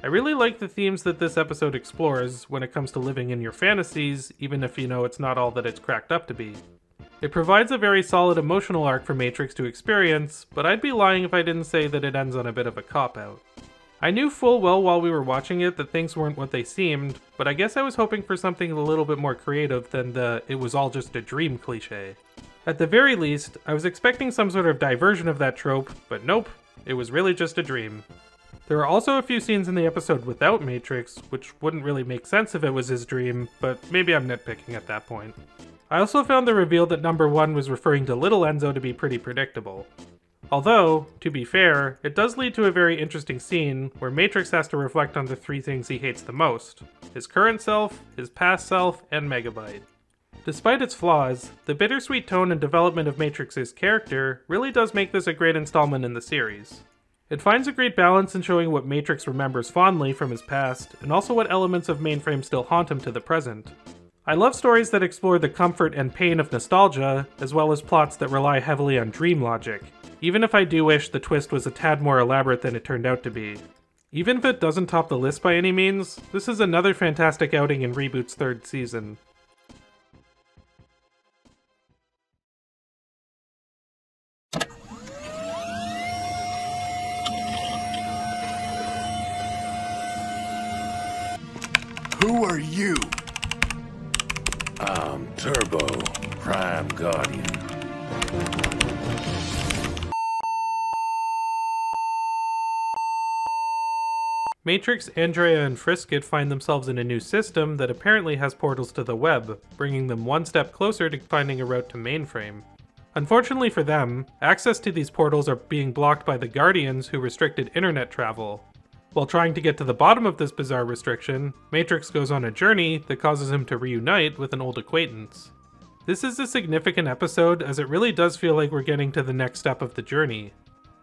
I really like the themes that this episode explores when it comes to living in your fantasies, even if you know it's not all that it's cracked up to be. It provides a very solid emotional arc for Matrix to experience, but I'd be lying if I didn't say that it ends on a bit of a cop-out. I knew full well while we were watching it that things weren't what they seemed, but I guess I was hoping for something a little bit more creative than the "it was all just a dream" cliche. At the very least, I was expecting some sort of diversion of that trope, but nope, it was really just a dream. There are also a few scenes in the episode without Matrix, which wouldn't really make sense if it was his dream, but maybe I'm nitpicking at that point. I also found the reveal that Number 1 was referring to Little Enzo to be pretty predictable. Although, to be fair, it does lead to a very interesting scene where Matrix has to reflect on the 3 things he hates the most: his current self, his past self, and Megabyte. Despite its flaws, the bittersweet tone and development of Matrix's character really does make this a great installment in the series. It finds a great balance in showing what Matrix remembers fondly from his past, and also what elements of Mainframe still haunt him to the present. I love stories that explore the comfort and pain of nostalgia, as well as plots that rely heavily on dream logic, even if I do wish the twist was a tad more elaborate than it turned out to be. Even if it doesn't top the list by any means, this is another fantastic outing in Reboot's 3rd season. I'm Turbo, Prime Guardian. Matrix, Andrea, and Frisket find themselves in a new system that apparently has portals to the web, bringing them one step closer to finding a route to mainframe. Unfortunately for them, access to these portals are being blocked by the Guardians who restricted internet travel. While trying to get to the bottom of this bizarre restriction, Matrix goes on a journey that causes him to reunite with an old acquaintance. This is a significant episode as it really does feel like we're getting to the next step of the journey.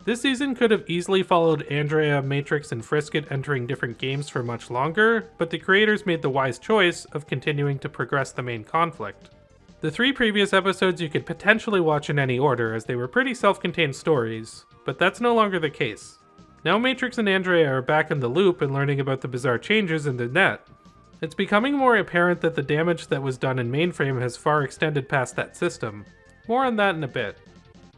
This season could have easily followed Andrea, Matrix, and Frisket entering different games for much longer, but the creators made the wise choice of continuing to progress the main conflict. The 3 previous episodes you could potentially watch in any order as they were pretty self-contained stories, but that's no longer the case. Now Matrix and Andrea are back in the loop and learning about the bizarre changes in the net. It's becoming more apparent that the damage that was done in mainframe has far extended past that system. More on that in a bit.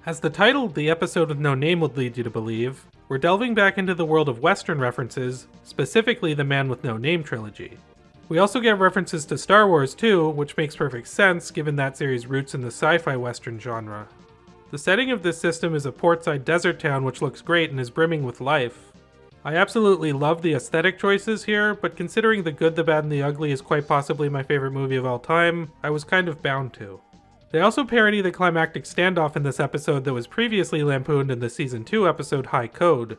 As the title of the episode with no name would lead you to believe, we're delving back into the world of Western references, specifically the Man with No Name trilogy. We also get references to Star Wars too, which makes perfect sense given that series' roots in the sci-fi Western genre. The setting of this system is a portside desert town which looks great and is brimming with life. I absolutely love the aesthetic choices here, but considering The Good, the Bad, and the Ugly is quite possibly my favorite movie of all time, I was kind of bound to. They also parody the climactic standoff in this episode that was previously lampooned in the Season 2 episode High Code.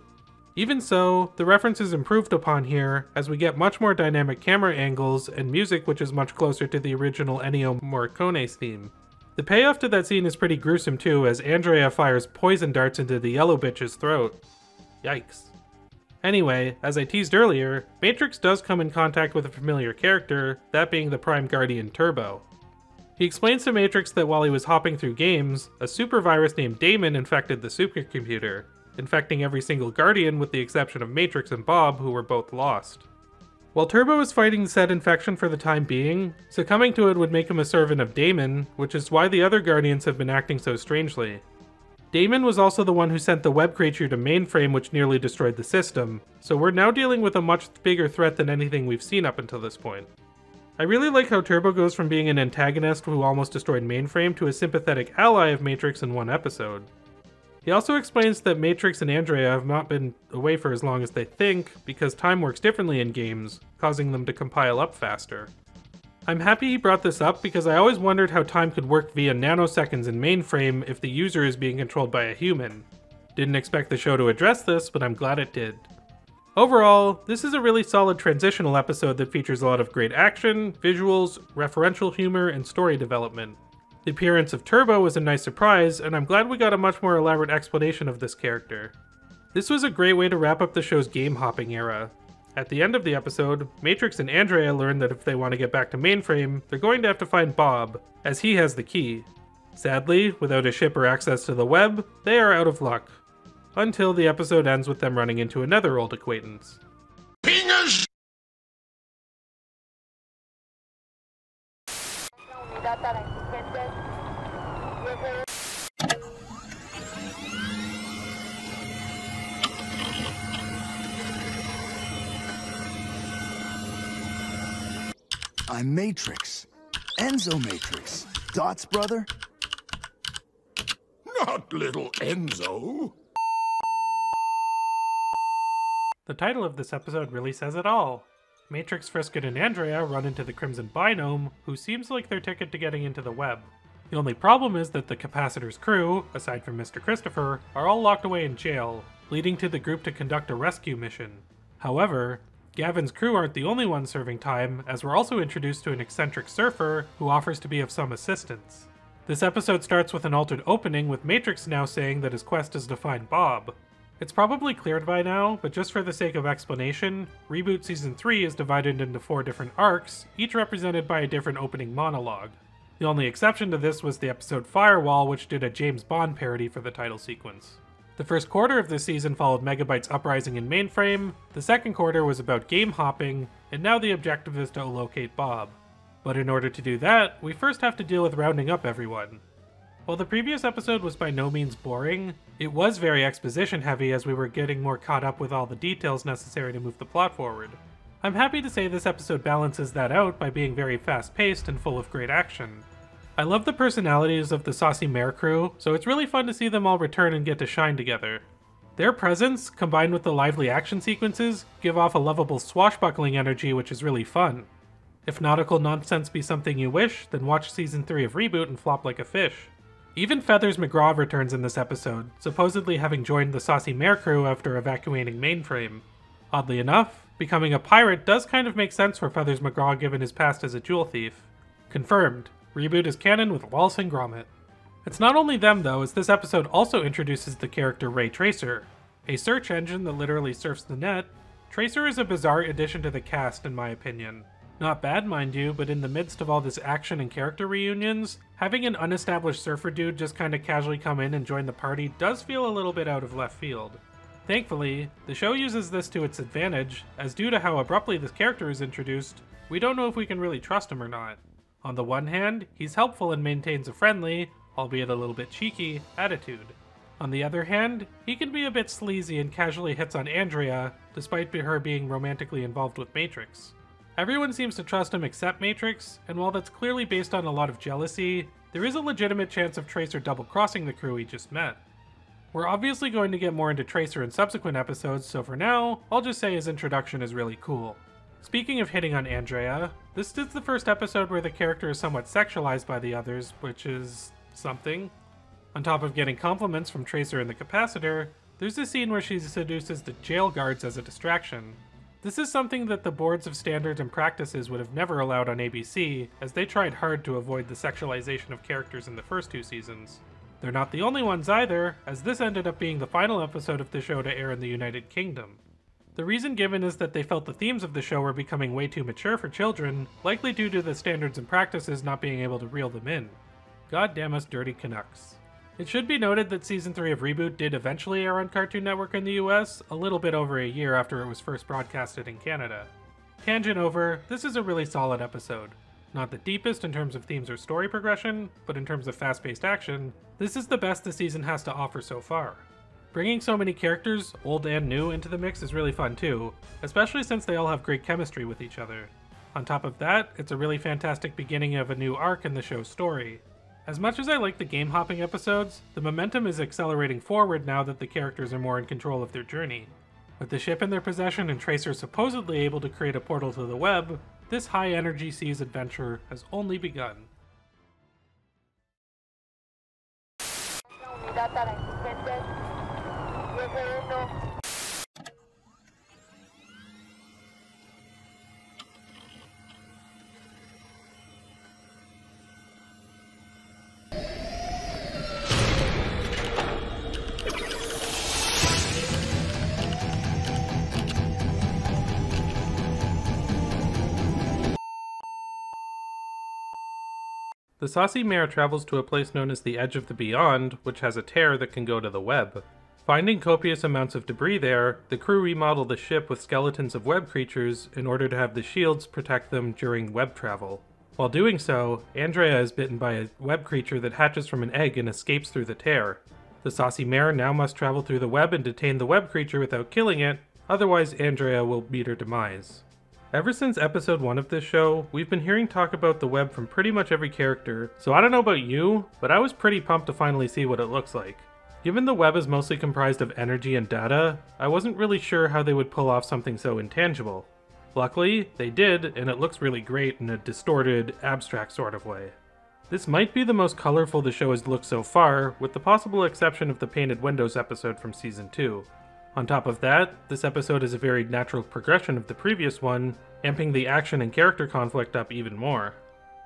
Even so, the reference is improved upon here, as we get much more dynamic camera angles and music which is much closer to the original Ennio Morricone's theme. The payoff to that scene is pretty gruesome too, as Andrea fires poison darts into the yellow bitch's throat. Yikes. Anyway, as I teased earlier, Matrix does come in contact with a familiar character, that being the Prime Guardian Turbo. He explains to Matrix that while he was hopping through games, a super virus named Damon infected the supercomputer, infecting every single Guardian with the exception of Matrix and Bob, who were both lost. While Turbo is fighting said infection for the time being, succumbing to it would make him a servant of Damon, which is why the other Guardians have been acting so strangely. Damon was also the one who sent the web creature to mainframe which nearly destroyed the system, so we're now dealing with a much bigger threat than anything we've seen up until this point. I really like how Turbo goes from being an antagonist who almost destroyed mainframe to a sympathetic ally of Matrix in one episode. He also explains that Matrix and Andrea have not been away for as long as they think because time works differently in games, causing them to compile up faster. I'm happy he brought this up because I always wondered how time could work via nanoseconds in mainframe if the user is being controlled by a human. Didn't expect the show to address this, but I'm glad it did. Overall, this is a really solid transitional episode that features a lot of great action, visuals, referential humor, and story development. The appearance of Turbo was a nice surprise, and I'm glad we got a much more elaborate explanation of this character. This was a great way to wrap up the show's game-hopping era. At the end of the episode, Matrix and Andrea learn that if they want to get back to mainframe, they're going to have to find Bob, as he has the key. Sadly, without a ship or access to the web, they are out of luck. Until the episode ends with them running into another old acquaintance. Pingers! I'm Matrix. Enzo Matrix. Dot's brother? Not little Enzo. The title of this episode really says it all. Matrix, Frisket, and Andrea run into the Crimson Binome, who seems like their ticket to getting into the web. The only problem is that the Capacitor's crew, aside from Mr. Christopher, are all locked away in jail, leading to the group to conduct a rescue mission. However, Gavin's crew aren't the only ones serving time, as we're also introduced to an eccentric surfer who offers to be of some assistance. This episode starts with an altered opening, with Matrix now saying that his quest is to find Bob. It's probably cleared by now, but just for the sake of explanation, Reboot Season 3 is divided into 4 different arcs, each represented by a different opening monologue. The only exception to this was the episode Firewall, which did a James Bond parody for the title sequence. The first quarter of this season followed Megabyte's uprising in mainframe, the second quarter was about game hopping, and now the objective is to locate Bob. But in order to do that, we first have to deal with rounding up everyone. While the previous episode was by no means boring, it was very exposition heavy as we were getting more caught up with all the details necessary to move the plot forward. I'm happy to say this episode balances that out by being very fast-paced and full of great action. I love the personalities of the Saucy Mare crew, so it's really fun to see them all return and get to shine together. Their presence, combined with the lively action sequences, give off a lovable swashbuckling energy which is really fun. If nautical nonsense be something you wish, then watch Season 3 of Reboot and flop like a fish. Even Feathers McGraw returns in this episode, supposedly having joined the Saucy Mare crew after evacuating Mainframe. Oddly enough, becoming a pirate does kind of make sense for Feathers McGraw given his past as a jewel thief. Confirmed, Reboot is canon with Wallace and Gromit. It's not only them though, as this episode also introduces the character Ray Tracer. A search engine that literally surfs the net, Tracer is a bizarre addition to the cast in my opinion. Not bad mind you, but in the midst of all this action and character reunions, having an unestablished surfer dude just kinda casually come in and join the party does feel a little bit out of left field. Thankfully, the show uses this to its advantage, as due to how abruptly this character is introduced, we don't know if we can really trust him or not. On the one hand, he's helpful and maintains a friendly, albeit a little bit cheeky, attitude. On the other hand, he can be a bit sleazy and casually hits on Andrea, despite her being romantically involved with Matrix. Everyone seems to trust him except Matrix, and while that's clearly based on a lot of jealousy, there is a legitimate chance of Tracer double-crossing the crew he just met. We're obviously going to get more into Tracer in subsequent episodes, so for now, I'll just say his introduction is really cool. Speaking of hitting on Andrea, this is the first episode where the character is somewhat sexualized by the others, which is something. On top of getting compliments from Tracer and the Capacitor, there's a scene where she seduces the jail guards as a distraction. This is something that the boards of standards and practices would have never allowed on ABC, as they tried hard to avoid the sexualization of characters in the first 2 seasons. They're not the only ones either, as this ended up being the final episode of the show to air in the United Kingdom. The reason given is that they felt the themes of the show were becoming way too mature for children, likely due to the standards and practices not being able to reel them in. God damn us dirty Canucks. It should be noted that Season 3 of Reboot did eventually air on Cartoon Network in the US, a little bit over a year after it was first broadcasted in Canada. Tangent over, this is a really solid episode. Not the deepest in terms of themes or story progression, but in terms of fast-paced action, this is the best the season has to offer so far. Bringing so many characters, old and new, into the mix is really fun too, especially since they all have great chemistry with each other. On top of that, it's a really fantastic beginning of a new arc in the show's story. As much as I like the game-hopping episodes, the momentum is accelerating forward now that the characters are more in control of their journey. With the ship in their possession and Tracer supposedly able to create a portal to the web, this high-energy seas adventure has only begun. The Saucy Mare travels to a place known as the Edge of the Beyond, which has a tear that can go to the web. Finding copious amounts of debris there, the crew remodel the ship with skeletons of web creatures in order to have the shields protect them during web travel. While doing so, Andrea is bitten by a web creature that hatches from an egg and escapes through the tear. The Saucy Mare now must travel through the web and detain the web creature without killing it, otherwise Andrea will meet her demise. Ever since episode 1 of this show, we've been hearing talk about the web from pretty much every character, so I don't know about you, but I was pretty pumped to finally see what it looks like. Given the web is mostly comprised of energy and data, I wasn't really sure how they would pull off something so intangible. Luckily, they did, and it looks really great in a distorted, abstract sort of way. This might be the most colorful the show has looked so far, with the possible exception of the Painted Windows episode from Season 2. On top of that, this episode is a very natural progression of the previous one, amping the action and character conflict up even more.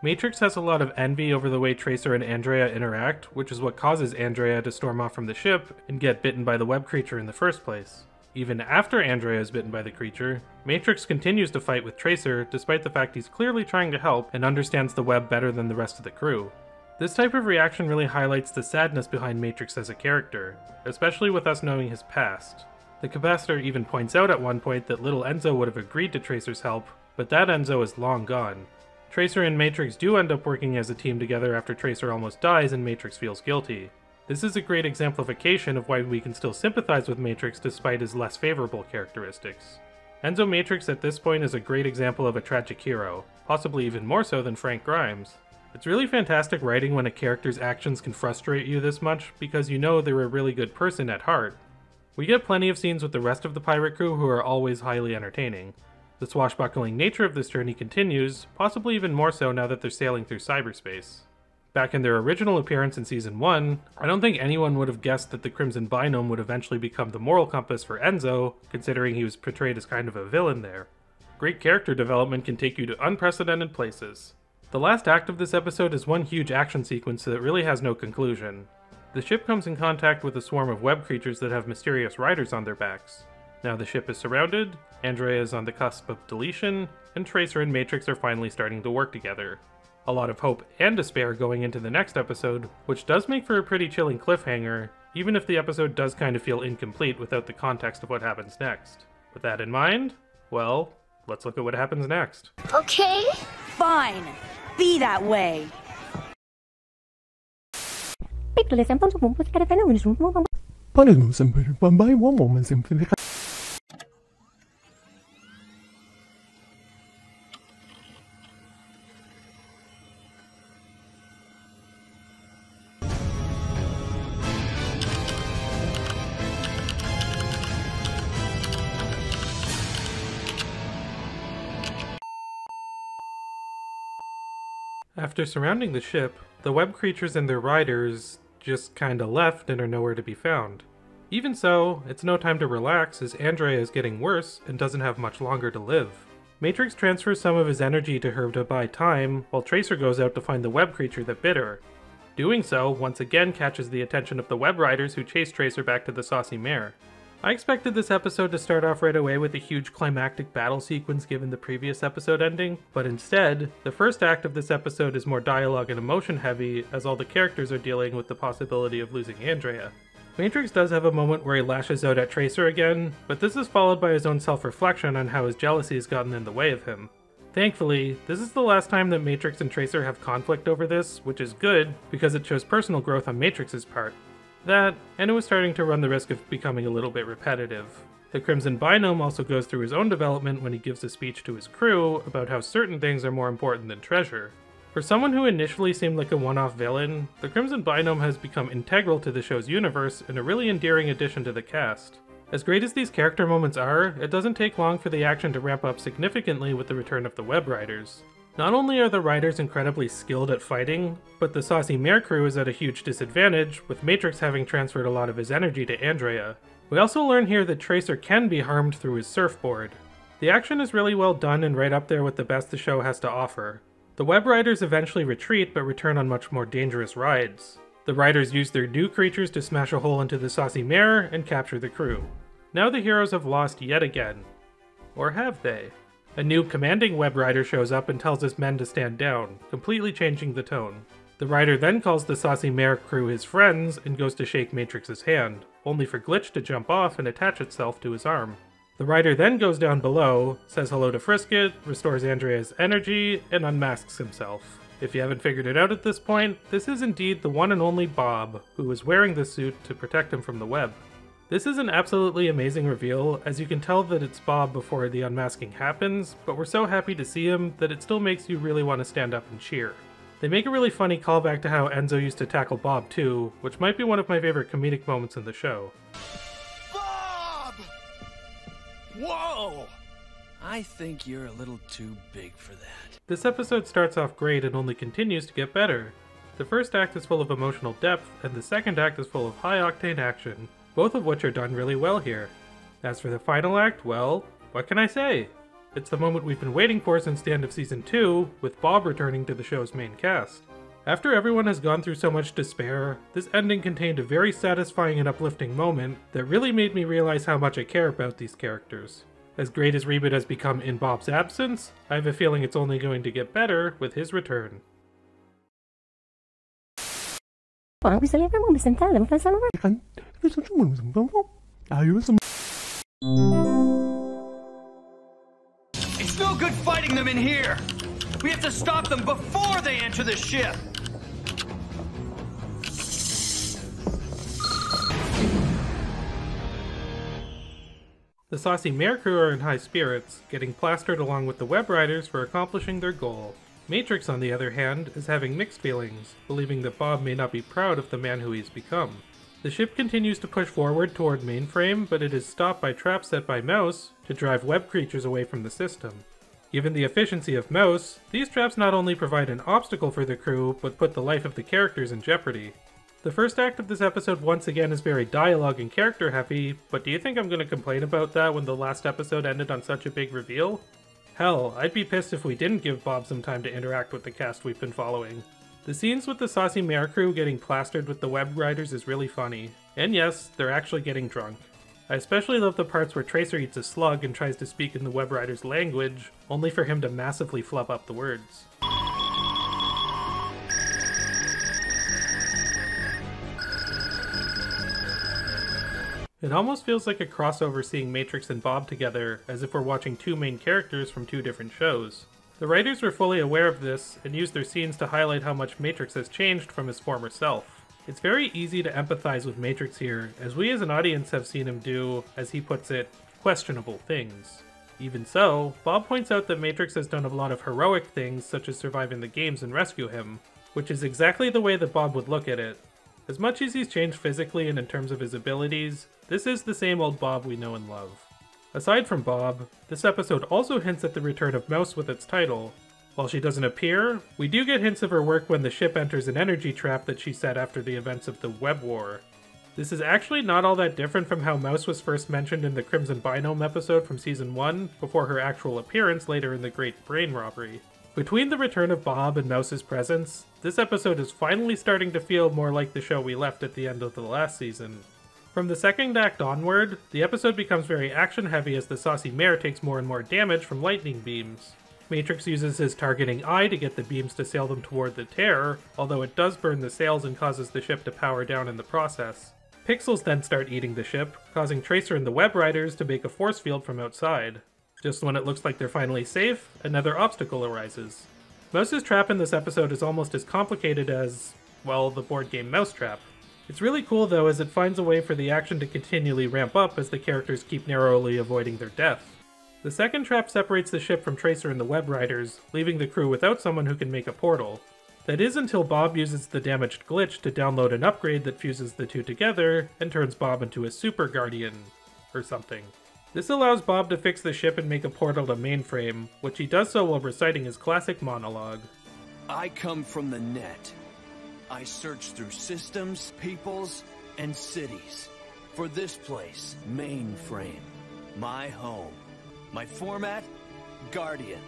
Matrix has a lot of envy over the way Tracer and Andrea interact, which is what causes Andrea to storm off from the ship and get bitten by the web creature in the first place. Even after Andrea is bitten by the creature, Matrix continues to fight with Tracer despite the fact he's clearly trying to help and understands the web better than the rest of the crew. This type of reaction really highlights the sadness behind Matrix as a character, especially with us knowing his past. The Capacitor even points out at one point that little Enzo would have agreed to Tracer's help, but that Enzo is long gone. Tracer and Matrix do end up working as a team together after Tracer almost dies and Matrix feels guilty. This is a great exemplification of why we can still sympathize with Matrix despite his less favorable characteristics. Enzo Matrix at this point is a great example of a tragic hero, possibly even more so than Frank Grimes. It's really fantastic writing when a character's actions can frustrate you this much because you know they're a really good person at heart. We get plenty of scenes with the rest of the pirate crew who are always highly entertaining. The swashbuckling nature of this journey continues, possibly even more so now that they're sailing through cyberspace. Back in their original appearance in Season 1, I don't think anyone would have guessed that the Crimson Binome would eventually become the moral compass for Enzo, considering he was portrayed as kind of a villain there. Great character development can take you to unprecedented places. The last act of this episode is one huge action sequence that really has no conclusion. The ship comes in contact with a swarm of web creatures that have mysterious riders on their backs. Now the ship is surrounded, Andrea is on the cusp of deletion, and Tracer and Matrix are finally starting to work together. A lot of hope and despair going into the next episode, which does make for a pretty chilling cliffhanger, even if the episode does kind of feel incomplete without the context of what happens next. With that in mind, well, let's look at what happens next. Okay. Fine. Be that way. After surrounding the ship, the web creatures and their riders just kinda left and are nowhere to be found. Even so, it's no time to relax as Andrea is getting worse and doesn't have much longer to live. Matrix transfers some of his energy to her to buy time, while Tracer goes out to find the web creature that bit her. Doing so once again catches the attention of the web riders who chase Tracer back to the Saucy Mare. I expected this episode to start off right away with a huge climactic battle sequence given the previous episode ending, but instead, the first act of this episode is more dialogue and emotion heavy as all the characters are dealing with the possibility of losing Andrea. Matrix does have a moment where he lashes out at Tracer again, but this is followed by his own self-reflection on how his jealousy has gotten in the way of him. Thankfully, this is the last time that Matrix and Tracer have conflict over this, which is good because it shows personal growth on Matrix's part. That, and it was starting to run the risk of becoming a little bit repetitive. The Crimson Binome also goes through his own development when he gives a speech to his crew about how certain things are more important than treasure. For someone who initially seemed like a one-off villain, the Crimson Binome has become integral to the show's universe and a really endearing addition to the cast. As great as these character moments are, it doesn't take long for the action to ramp up significantly with the return of the web riders. Not only are the riders incredibly skilled at fighting, but the Saucy Mare crew is at a huge disadvantage, with Matrix having transferred a lot of his energy to Andrea. We also learn here that Tracer can be harmed through his surfboard. The action is really well done and right up there with the best the show has to offer. The web riders eventually retreat but return on much more dangerous rides. The riders use their new creatures to smash a hole into the Saucy Mare and capture the crew. Now the heroes have lost yet again. Or have they? A new commanding web rider shows up and tells his men to stand down, completely changing the tone. The rider then calls the Saucy Mare crew his friends and goes to shake Matrix's hand, only for Glitch to jump off and attach itself to his arm. The rider then goes down below, says hello to Frisket, restores Andrea's energy, and unmasks himself. If you haven't figured it out at this point, this is indeed the one and only Bob, who is wearing the suit to protect him from the web. This is an absolutely amazing reveal, as you can tell that it's Bob before the unmasking happens, but we're so happy to see him that it still makes you really want to stand up and cheer. They make a really funny callback to how Enzo used to tackle Bob too, which might be one of my favorite comedic moments in the show. Bob! Whoa! I think you're a little too big for that. This episode starts off great and only continues to get better. The first act is full of emotional depth, and the second act is full of high-octane action, both of which are done really well here. As for the final act, well, what can I say? It's the moment we've been waiting for since the end of Season 2, with Bob returning to the show's main cast. After everyone has gone through so much despair, this ending contained a very satisfying and uplifting moment that really made me realize how much I care about these characters. As great as Reboot has become in Bob's absence, I have a feeling it's only going to get better with his return. It's no good fighting them in here. We have to stop them before they enter the ship. The saucy mare crew are in high spirits, getting plastered along with the web riders for accomplishing their goal. Matrix, on the other hand, is having mixed feelings, believing that Bob may not be proud of the man who he's become. The ship continues to push forward toward mainframe, but it is stopped by traps set by Mouse to drive web creatures away from the system. Given the efficiency of Mouse, these traps not only provide an obstacle for the crew, but put the life of the characters in jeopardy. The first act of this episode once again is very dialogue and character heavy, but do you think I'm going to complain about that when the last episode ended on such a big reveal? Hell, I'd be pissed if we didn't give Bob some time to interact with the cast we've been following. The scenes with the saucy mare crew getting plastered with the web riders is really funny. And yes, they're actually getting drunk. I especially love the parts where Tracer eats a slug and tries to speak in the web riders' language, only for him to massively flub up the words. It almost feels like a crossover seeing Matrix and Bob together, as if we're watching two main characters from two different shows. The writers were fully aware of this, and used their scenes to highlight how much Matrix has changed from his former self. It's very easy to empathize with Matrix here, as we as an audience have seen him do, as he puts it, questionable things. Even so, Bob points out that Matrix has done a lot of heroic things, such as survive in the games and rescue him, which is exactly the way that Bob would look at it. As much as he's changed physically and in terms of his abilities, this is the same old Bob we know and love. Aside from Bob, this episode also hints at the return of Mouse with its title. While she doesn't appear, we do get hints of her work when the ship enters an energy trap that she set after the events of the Web War. This is actually not all that different from how Mouse was first mentioned in the Crimson Binome episode from Season 1, before her actual appearance later in the Great Brain Robbery. Between the return of Bob and Mouse's presence, this episode is finally starting to feel more like the show we left at the end of the last season. From the second act onward, the episode becomes very action-heavy as the saucy mare takes more and more damage from lightning beams. Matrix uses his targeting eye to get the beams to sail them toward the tear, although it does burn the sails and causes the ship to power down in the process. Pixels then start eating the ship, causing Tracer and the web riders to make a force field from outside. Just when it looks like they're finally safe, another obstacle arises. Mouse's trap in this episode is almost as complicated as, well, the board game Mousetrap. It's really cool though, as it finds a way for the action to continually ramp up as the characters keep narrowly avoiding their death. The second trap separates the ship from Tracer and the web riders, leaving the crew without someone who can make a portal. That is until Bob uses the damaged glitch to download an upgrade that fuses the two together and turns Bob into a super guardian, or something. This allows Bob to fix the ship and make a portal to mainframe, which he does so while reciting his classic monologue. I come from the net. I search through systems, peoples, and cities. For this place, mainframe, my home. My format, Guardian.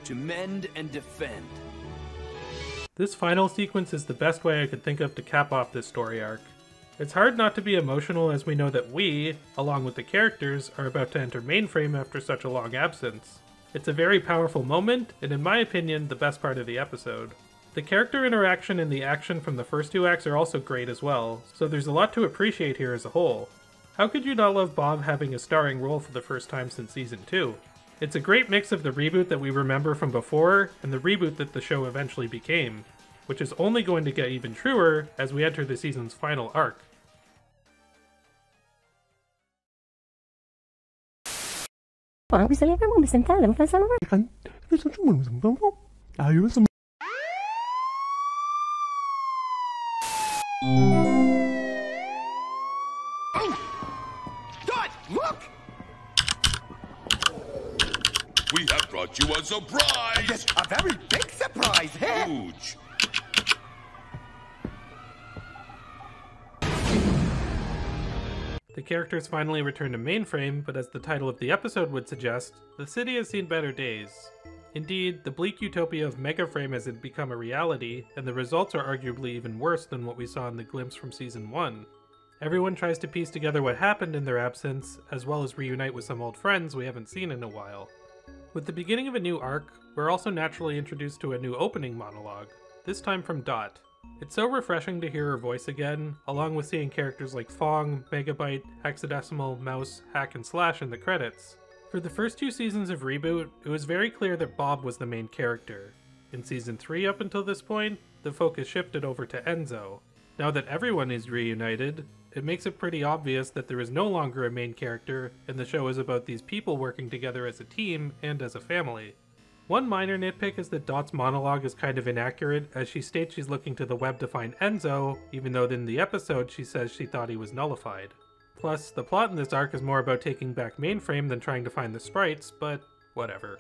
To mend and defend. This final sequence is the best way I could think of to cap off this story arc. It's hard not to be emotional as we know that we, along with the characters, are about to enter mainframe after such a long absence. It's a very powerful moment, and in my opinion, the best part of the episode. The character interaction and the action from the first two acts are also great as well, so there's a lot to appreciate here as a whole. How could you not love Bob having a starring role for the first time since Season 2? It's a great mix of the reboot that we remember from before, and the reboot that the show eventually became, which is only going to get even truer as we enter the season's final arc. Dot, look! We have brought you a surprise! Yes, a very big surprise! Huge! The characters finally return to mainframe, but as the title of the episode would suggest, the city has seen better days. Indeed, the bleak utopia of Megaframe has become a reality, and the results are arguably even worse than what we saw in the glimpse from Season 1. Everyone tries to piece together what happened in their absence, as well as reunite with some old friends we haven't seen in a while. With the beginning of a new arc, we're also naturally introduced to a new opening monologue, this time from Dot. It's so refreshing to hear her voice again, along with seeing characters like Fong, Megabyte, Hexadecimal, Mouse, Hack, and Slash in the credits. For the first two seasons of Reboot, it was very clear that Bob was the main character. In Season 3 up until this point, the focus shifted over to Enzo. Now that everyone is reunited, it makes it pretty obvious that there is no longer a main character, and the show is about these people working together as a team and as a family. One minor nitpick is that Dot's monologue is kind of inaccurate, as she states she's looking to the web to find Enzo, even though in the episode she says she thought he was nullified. Plus, the plot in this arc is more about taking back Mainframe than trying to find the sprites, but whatever.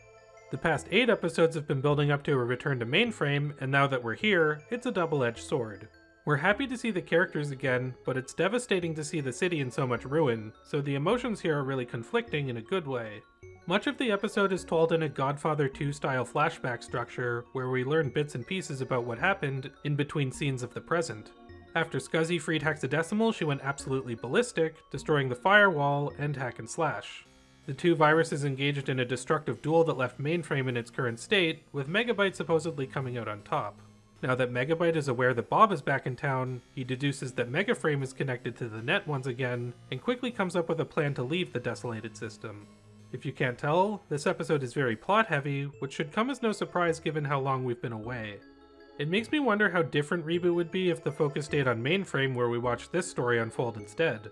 The past 8 episodes have been building up to a return to Mainframe, and now that we're here, it's a double-edged sword. We're happy to see the characters again, but it's devastating to see the city in so much ruin, so the emotions here are really conflicting in a good way. Much of the episode is told in a Godfather 2 style flashback structure, where we learn bits and pieces about what happened in between scenes of the present. After Scuzzy freed Hexadecimal, she went absolutely ballistic, destroying the Firewall and Hack and Slash. The two viruses engaged in a destructive duel that left Mainframe in its current state, with Megabyte supposedly coming out on top. Now that Megabyte is aware that Bob is back in town, he deduces that Megaframe is connected to the net once again, and quickly comes up with a plan to leave the desolated system. If you can't tell, this episode is very plot-heavy, which should come as no surprise given how long we've been away. It makes me wonder how different Reboot would be if the focus stayed on Mainframe where we watched this story unfold instead.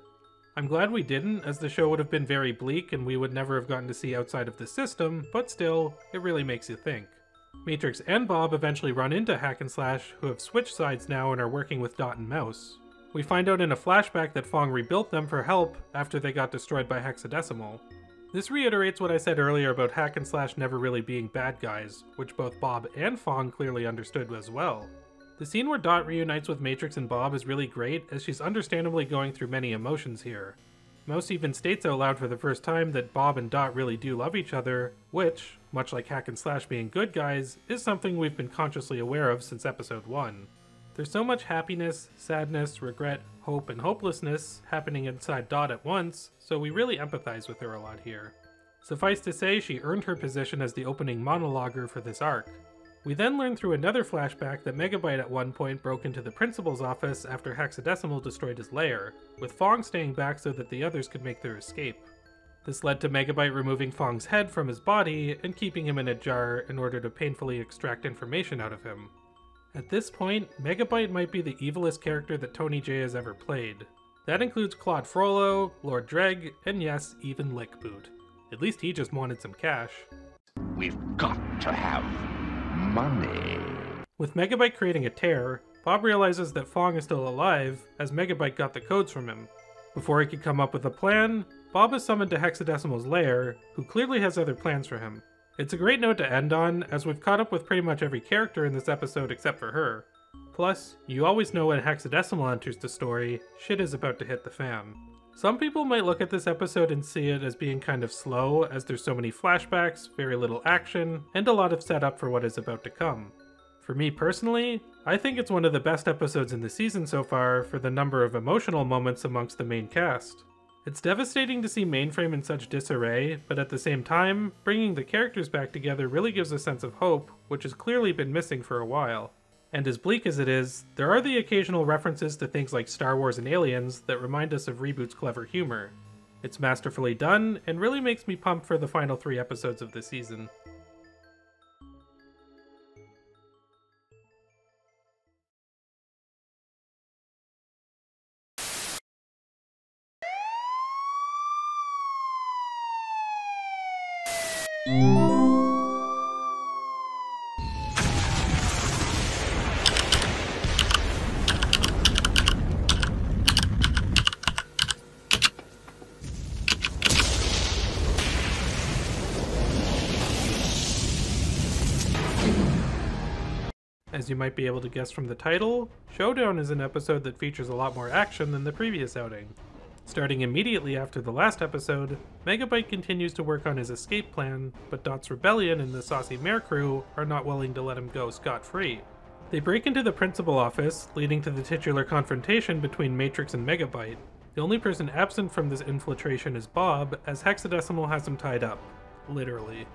I'm glad we didn't, as the show would have been very bleak and we would never have gotten to see outside of the system, but still, it really makes you think. Matrix and Bob eventually run into Hack and Slash, who have switched sides now and are working with Dot and Mouse. We find out in a flashback that Fong rebuilt them for help after they got destroyed by Hexadecimal. This reiterates what I said earlier about Hack and Slash never really being bad guys, which both Bob and Fong clearly understood as well. The scene where Dot reunites with Matrix and Bob is really great, as she's understandably going through many emotions here. Mouse even states out loud for the first time that Bob and Dot really do love each other, which, much like Hack and Slash being good guys, is something we've been consciously aware of since episode 1. There's so much happiness, sadness, regret, hope, and hopelessness happening inside Dot at once, so we really empathize with her a lot here. Suffice to say, she earned her position as the opening monologuer for this arc. We then learn through another flashback that Megabyte at one point broke into the principal's office after Hexadecimal destroyed his lair, with Fong staying back so that the others could make their escape. This led to Megabyte removing Fong's head from his body and keeping him in a jar in order to painfully extract information out of him. At this point, Megabyte might be the evilest character that Tony J has ever played. That includes Claude Frollo, Lord Dreg, and yes, even Lickboot. At least he just wanted some cash. We've got to have money. With Megabyte creating a tear, Bob realizes that Fong is still alive, as Megabyte got the codes from him. Before he could come up with a plan, Bob is summoned to Hexadecimal's lair, who clearly has other plans for him. It's a great note to end on, as we've caught up with pretty much every character in this episode except for her. Plus, you always know when Hexadecimal enters the story, shit is about to hit the fan. Some people might look at this episode and see it as being kind of slow, as there's so many flashbacks, very little action, and a lot of setup for what is about to come. For me personally, I think it's one of the best episodes in the season so far for the number of emotional moments amongst the main cast. It's devastating to see Mainframe in such disarray, but at the same time, bringing the characters back together really gives a sense of hope, which has clearly been missing for a while. And as bleak as it is, there are the occasional references to things like Star Wars and Aliens that remind us of Reboot's clever humor. It's masterfully done, and really makes me pumped for the final 3 episodes of the season. As you might be able to guess from the title, Showdown is an episode that features a lot more action than the previous outing. Starting immediately after the last episode, Megabyte continues to work on his escape plan, but Dot's rebellion and the Saucy Mare crew are not willing to let him go scot-free. They break into the principal office, leading to the titular confrontation between Matrix and Megabyte. The only person absent from this infiltration is Bob, as Hexadecimal has him tied up. Literally.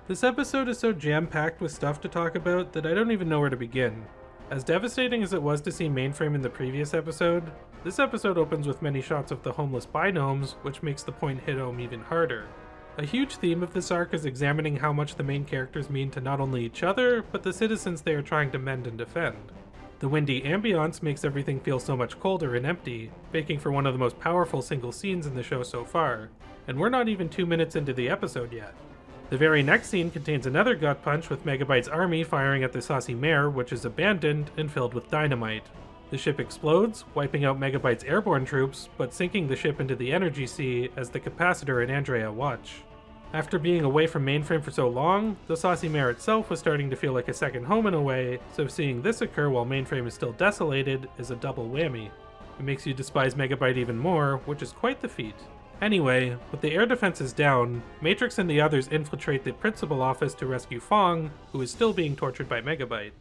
This episode is so jam-packed with stuff to talk about that I don't even know where to begin. As devastating as it was to see Mainframe in the previous episode, this episode opens with many shots of the homeless Binomes, which makes the point hit home even harder. A huge theme of this arc is examining how much the main characters mean to not only each other, but the citizens they are trying to mend and defend. The windy ambiance makes everything feel so much colder and empty, making for one of the most powerful single scenes in the show so far, and we're not even 2 minutes into the episode yet. The very next scene contains another gut punch with Megabyte's army firing at the Saucy Mare, which is abandoned and filled with dynamite. The ship explodes, wiping out Megabyte's airborne troops, but sinking the ship into the energy sea as the Capacitor and Andrea watch. After being away from Mainframe for so long, the Saucy Mare itself was starting to feel like a second home in a way, so seeing this occur while Mainframe is still desolated is a double whammy. It makes you despise Megabyte even more, which is quite the feat. Anyway, with the air defenses down, Matrix and the others infiltrate the principal office to rescue Fong, who is still being tortured by Megabyte.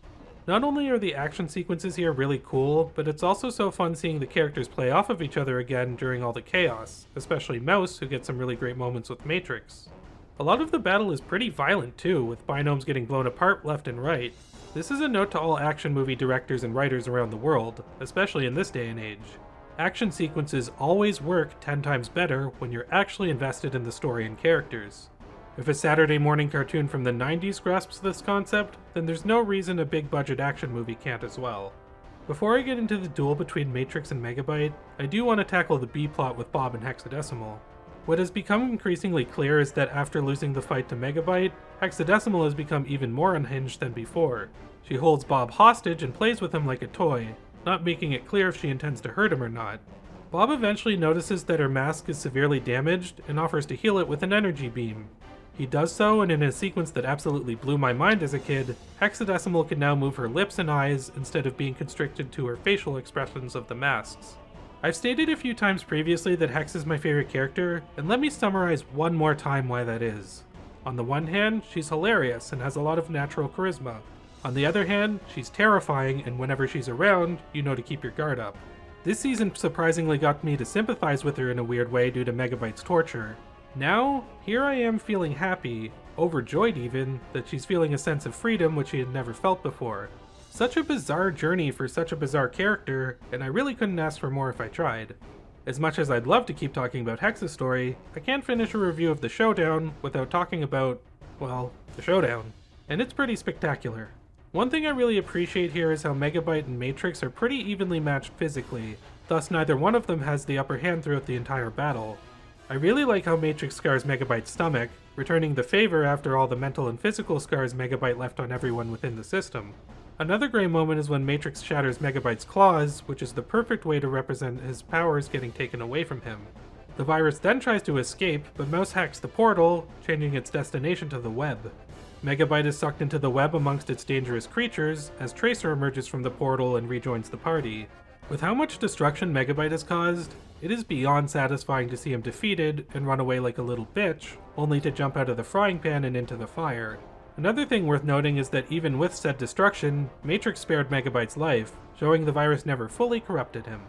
Not only are the action sequences here really cool, but it's also so fun seeing the characters play off of each other again during all the chaos, especially Mouse, who gets some really great moments with Matrix. A lot of the battle is pretty violent too, with binomes getting blown apart left and right. This is a note to all action movie directors and writers around the world, especially in this day and age. Action sequences always work 10 times better when you're actually invested in the story and characters. If a Saturday morning cartoon from the 90s grasps this concept, then there's no reason a big budget action movie can't as well. Before I get into the duel between Matrix and Megabyte, I do want to tackle the B-plot with Bob and Hexadecimal. What has become increasingly clear is that after losing the fight to Megabyte, Hexadecimal has become even more unhinged than before. She holds Bob hostage and plays with him like a toy, not making it clear if she intends to hurt him or not. Bob eventually notices that her mask is severely damaged and offers to heal it with an energy beam. He does so, and in a sequence that absolutely blew my mind as a kid, Hexadecimal can now move her lips and eyes instead of being constricted to her facial expressions of the masks. I've stated a few times previously that Hex is my favorite character, and let me summarize one more time why that is. On the one hand, she's hilarious and has a lot of natural charisma. On the other hand, she's terrifying, and whenever she's around, you know to keep your guard up. This season surprisingly got me to sympathize with her in a weird way due to Megabyte's torture. Now, here I am feeling happy, overjoyed even, that she's feeling a sense of freedom which she had never felt before. Such a bizarre journey for such a bizarre character, and I really couldn't ask for more if I tried. As much as I'd love to keep talking about Hex's story, I can't finish a review of the Showdown without talking about, well, the Showdown. And it's pretty spectacular. One thing I really appreciate here is how Megabyte and Matrix are pretty evenly matched physically, thus neither one of them has the upper hand throughout the entire battle. I really like how Matrix scars Megabyte's stomach, returning the favor after all the mental and physical scars Megabyte left on everyone within the system. Another great moment is when Matrix shatters Megabyte's claws, which is the perfect way to represent his powers getting taken away from him. The virus then tries to escape, but Mouse hacks the portal, changing its destination to the web. Megabyte is sucked into the web amongst its dangerous creatures, as Tracer emerges from the portal and rejoins the party. With how much destruction Megabyte has caused, it is beyond satisfying to see him defeated and run away like a little bitch, only to jump out of the frying pan and into the fire. Another thing worth noting is that even with said destruction, Matrix spared Megabyte's life, showing the virus never fully corrupted him.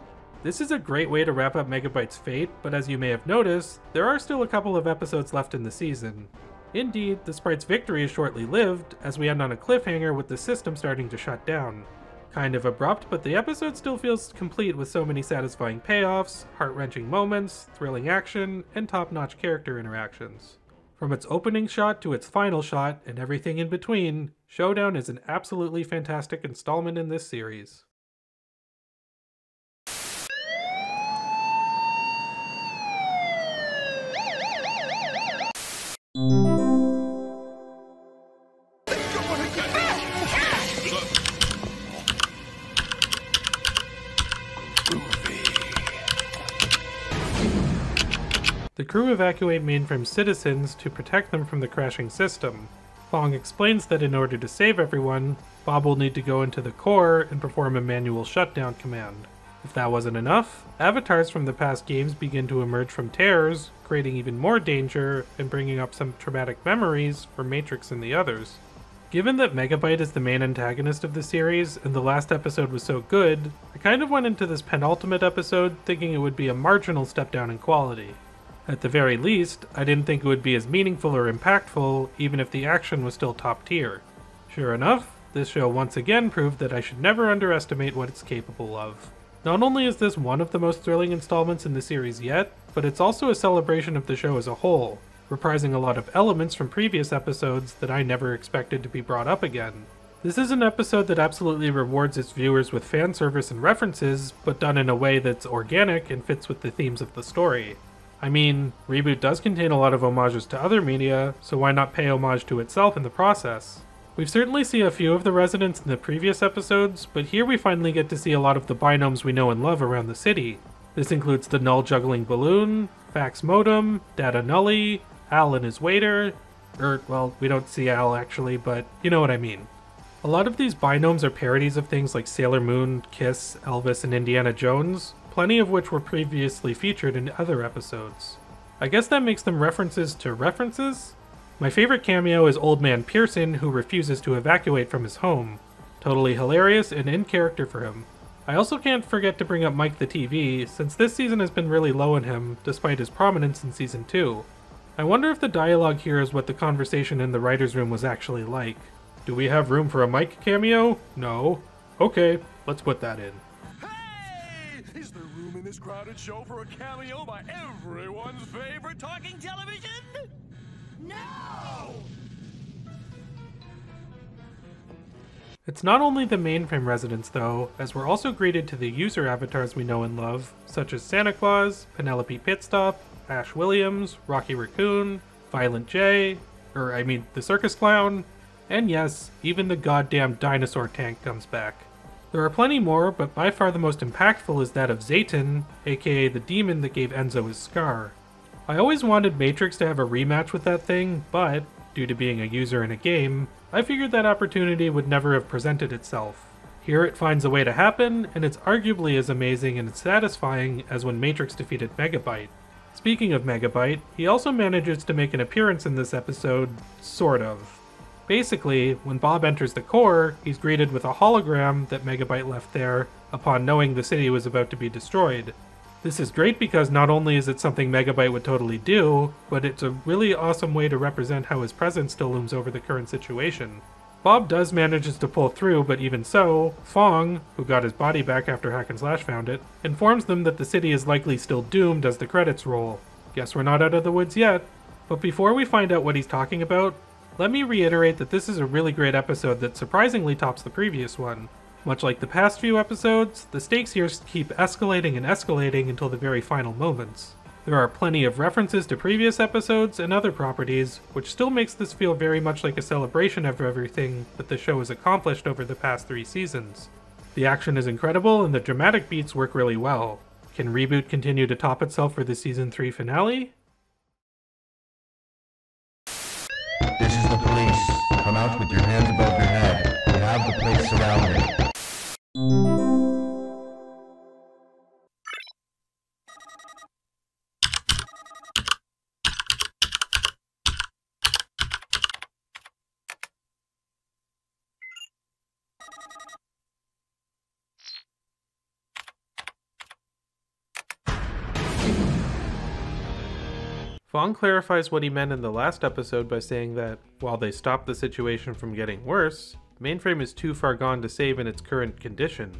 This is a great way to wrap up Megabyte's fate, but as you may have noticed, there are still a couple of episodes left in the season. Indeed, the Sprite's victory is shortly lived, as we end on a cliffhanger with the system starting to shut down. Kind of abrupt, but the episode still feels complete with so many satisfying payoffs, heart-wrenching moments, thrilling action, and top-notch character interactions. From its opening shot to its final shot, and everything in between, Showdown is an absolutely fantastic installment in this series. The crew evacuate Mainframe's citizens to protect them from the crashing system. Fong explains that in order to save everyone, Bob will need to go into the core and perform a manual shutdown command. If that wasn't enough, avatars from the past games begin to emerge from tears, creating even more danger and bringing up some traumatic memories for Matrix and the others. Given that Megabyte is the main antagonist of the series, and the last episode was so good, I kind of went into this penultimate episode thinking it would be a marginal step down in quality. At the very least, I didn't think it would be as meaningful or impactful, even if the action was still top tier. Sure enough, this show once again proved that I should never underestimate what it's capable of. Not only is this one of the most thrilling installments in the series yet, but it's also a celebration of the show as a whole, reprising a lot of elements from previous episodes that I never expected to be brought up again. This is an episode that absolutely rewards its viewers with fan service and references, but done in a way that's organic and fits with the themes of the story. I mean, Reboot does contain a lot of homages to other media, so why not pay homage to itself in the process? We've certainly seen a few of the residents in the previous episodes, but here we finally get to see a lot of the binomes we know and love around the city. This includes the Null Juggling Balloon, Fax Modem, Data Nully, Al and his waiter, well, we don't see Al actually, but you know what I mean. A lot of these binomes are parodies of things like Sailor Moon, Kiss, Elvis, and Indiana Jones, plenty of which were previously featured in other episodes. I guess that makes them references to references? My favorite cameo is Old Man Pearson, who refuses to evacuate from his home. Totally hilarious and in character for him. I also can't forget to bring up Mike the TV, since this season has been really low on him, despite his prominence in Season 2. I wonder if the dialogue here is what the conversation in the writer's room was actually like. Do we have room for a Mike cameo? No. Okay, let's put that in. Hey! Is there room in this crowded show for a cameo by everyone's favorite talking television? No! It's not only the mainframe residents though, as we're also greeted to the user avatars we know and love, such as Santa Claus, Penelope Pitstop, Ash Williams, Rocky Raccoon, Violent J, the circus clown, and yes, even the goddamn dinosaur tank comes back. There are plenty more, but by far the most impactful is that of Zayton, aka the demon that gave Enzo his scar. I always wanted Matrix to have a rematch with that thing, but, due to being a user in a game, I figured that opportunity would never have presented itself. Here it finds a way to happen, and it's arguably as amazing and satisfying as when Matrix defeated Megabyte. Speaking of Megabyte, he also manages to make an appearance in this episode, sort of. Basically, when Bob enters the core, he's greeted with a hologram that Megabyte left there upon knowing the city was about to be destroyed. This is great because not only is it something Megabyte would totally do, but it's a really awesome way to represent how his presence still looms over the current situation. Bob does manage to pull through, but even so, Fong, who got his body back after Hack and Slash found it, informs them that the city is likely still doomed as the credits roll. Guess we're not out of the woods yet. But before we find out what he's talking about, let me reiterate that this is a really great episode that surprisingly tops the previous one. Much like the past few episodes, the stakes here keep escalating and escalating until the very final moments. There are plenty of references to previous episodes and other properties, which still makes this feel very much like a celebration of everything that the show has accomplished over the past 3 seasons. The action is incredible and the dramatic beats work really well. Can Reboot continue to top itself for the Season 3 finale? This is the police. Come out with your hands above your head. We have the place surrounded. Fong clarifies what he meant in the last episode by saying that, while they stopped the situation from getting worse, Mainframe is too far gone to save in its current condition.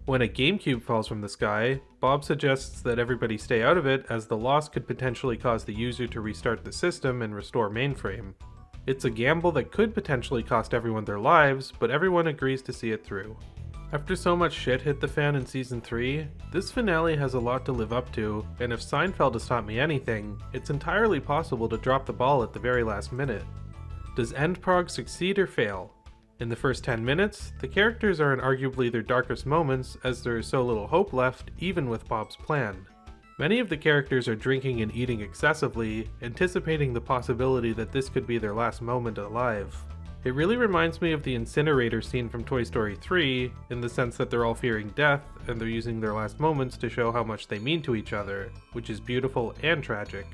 When a GameCube falls from the sky, Bob suggests that everybody stay out of it as the loss could potentially cause the user to restart the system and restore Mainframe. It's a gamble that could potentially cost everyone their lives, but everyone agrees to see it through. After so much shit hit the fan in Season 3, this finale has a lot to live up to, and if Seinfeld has taught me anything, it's entirely possible to drop the ball at the very last minute. Does End Prog succeed or fail? In the first 10 minutes, the characters are in arguably their darkest moments as there is so little hope left, even with Bob's plan. Many of the characters are drinking and eating excessively, anticipating the possibility that this could be their last moment alive. It really reminds me of the incinerator scene from Toy Story 3, in the sense that they're all fearing death, and they're using their last moments to show how much they mean to each other, which is beautiful and tragic.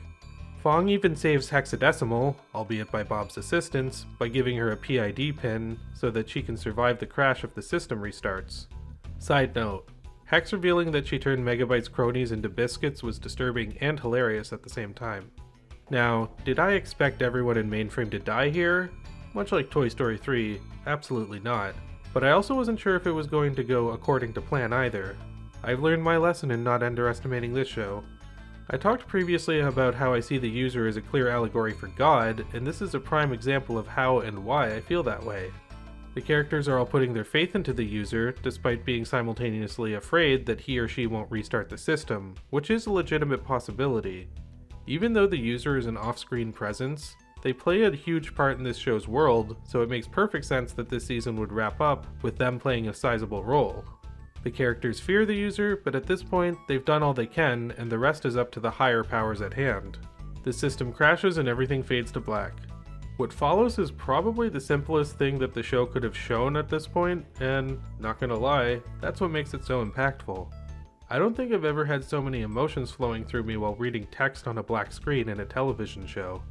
Fong even saves Hexadecimal, albeit by Bob's assistance, by giving her a PID pin so that she can survive the crash if the system restarts. Side note, Hex revealing that she turned Megabyte's cronies into biscuits was disturbing and hilarious at the same time. Now, did I expect everyone in Mainframe to die here? Much like Toy Story 3, absolutely not. But I also wasn't sure if it was going to go according to plan either. I've learned my lesson in not underestimating this show. I talked previously about how I see the user as a clear allegory for God, and this is a prime example of how and why I feel that way. The characters are all putting their faith into the user, despite being simultaneously afraid that he or she won't restart the system, which is a legitimate possibility. Even though the user is an off-screen presence, they play a huge part in this show's world, so it makes perfect sense that this season would wrap up with them playing a sizable role. The characters fear the user, but at this point, they've done all they can, and the rest is up to the higher powers at hand. The system crashes and everything fades to black. What follows is probably the simplest thing that the show could have shown at this point, and, not gonna lie, that's what makes it so impactful. I don't think I've ever had so many emotions flowing through me while reading text on a black screen in a television show.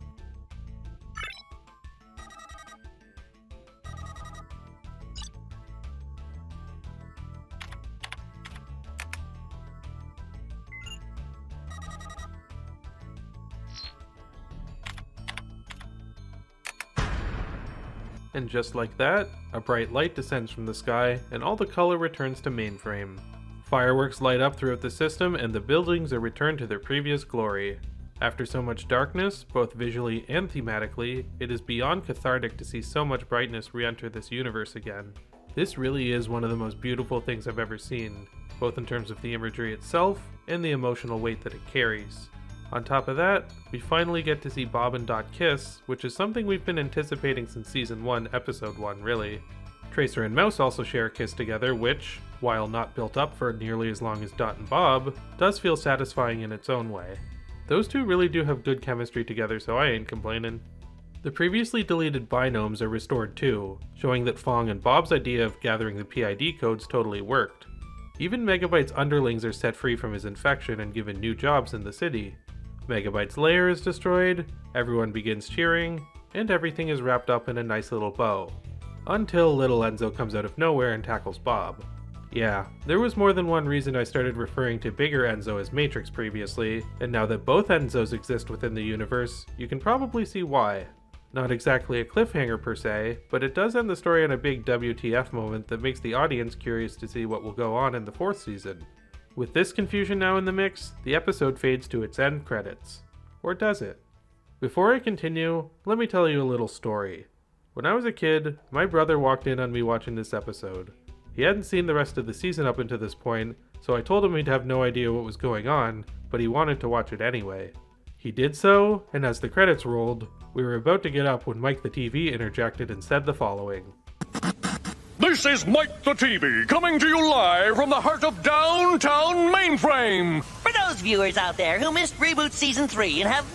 And just like that, a bright light descends from the sky, and all the color returns to mainframe. Fireworks light up throughout the system, and the buildings are returned to their previous glory. After so much darkness, both visually and thematically, it is beyond cathartic to see so much brightness re-enter this universe again. This really is one of the most beautiful things I've ever seen, both in terms of the imagery itself and the emotional weight that it carries. On top of that, we finally get to see Bob and Dot kiss, which is something we've been anticipating since Season 1, Episode 1, really. Tracer and Mouse also share a kiss together, which, while not built up for nearly as long as Dot and Bob, does feel satisfying in its own way. Those two really do have good chemistry together, so I ain't complaining. The previously deleted binomes are restored too, showing that Fong and Bob's idea of gathering the PID codes totally worked. Even Megabyte's underlings are set free from his infection and given new jobs in the city. Megabyte's lair is destroyed, everyone begins cheering, and everything is wrapped up in a nice little bow. Until little Enzo comes out of nowhere and tackles Bob. Yeah, there was more than one reason I started referring to bigger Enzo as Matrix previously, and now that both Enzos exist within the universe, you can probably see why. Not exactly a cliffhanger per se, but it does end the story on a big WTF moment that makes the audience curious to see what will go on in the 4th season. With this confusion now in the mix, the episode fades to its end credits. Or does it? Before I continue, let me tell you a little story. When I was a kid, my brother walked in on me watching this episode. He hadn't seen the rest of the season up until this point, so I told him he'd have no idea what was going on, but he wanted to watch it anyway. He did so, and as the credits rolled, we were about to get up when Mike the TV interjected and said the following. This is Mike the TV, coming to you live from the heart of downtown Mainframe! For those viewers out there who missed Reboot Season 3 and have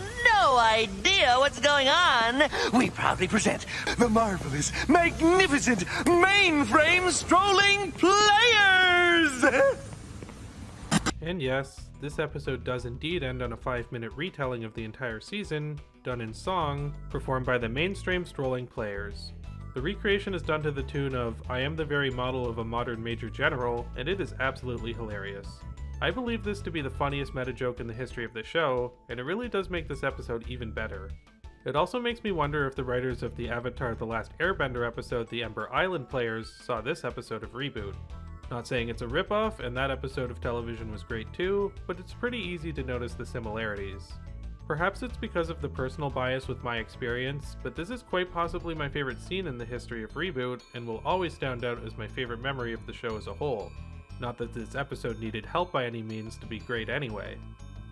no idea what's going on, we proudly present the marvelous, magnificent Mainframe Strolling Players! And yes, this episode does indeed end on a 5-minute retelling of the entire season, done in song, performed by the Mainstream Strolling Players. The recreation is done to the tune of I Am the Very Model of a Modern Major General, and it is absolutely hilarious. I believe this to be the funniest meta joke in the history of the show, and it really does make this episode even better. It also makes me wonder if the writers of the Avatar The Last Airbender episode, The Ember Island Players, saw this episode of Reboot. Not saying it's a ripoff, and that episode of television was great too, but it's pretty easy to notice the similarities. Perhaps it's because of the personal bias with my experience, but this is quite possibly my favorite scene in the history of Reboot, and will always stand out as my favorite memory of the show as a whole. Not that this episode needed help by any means to be great anyway.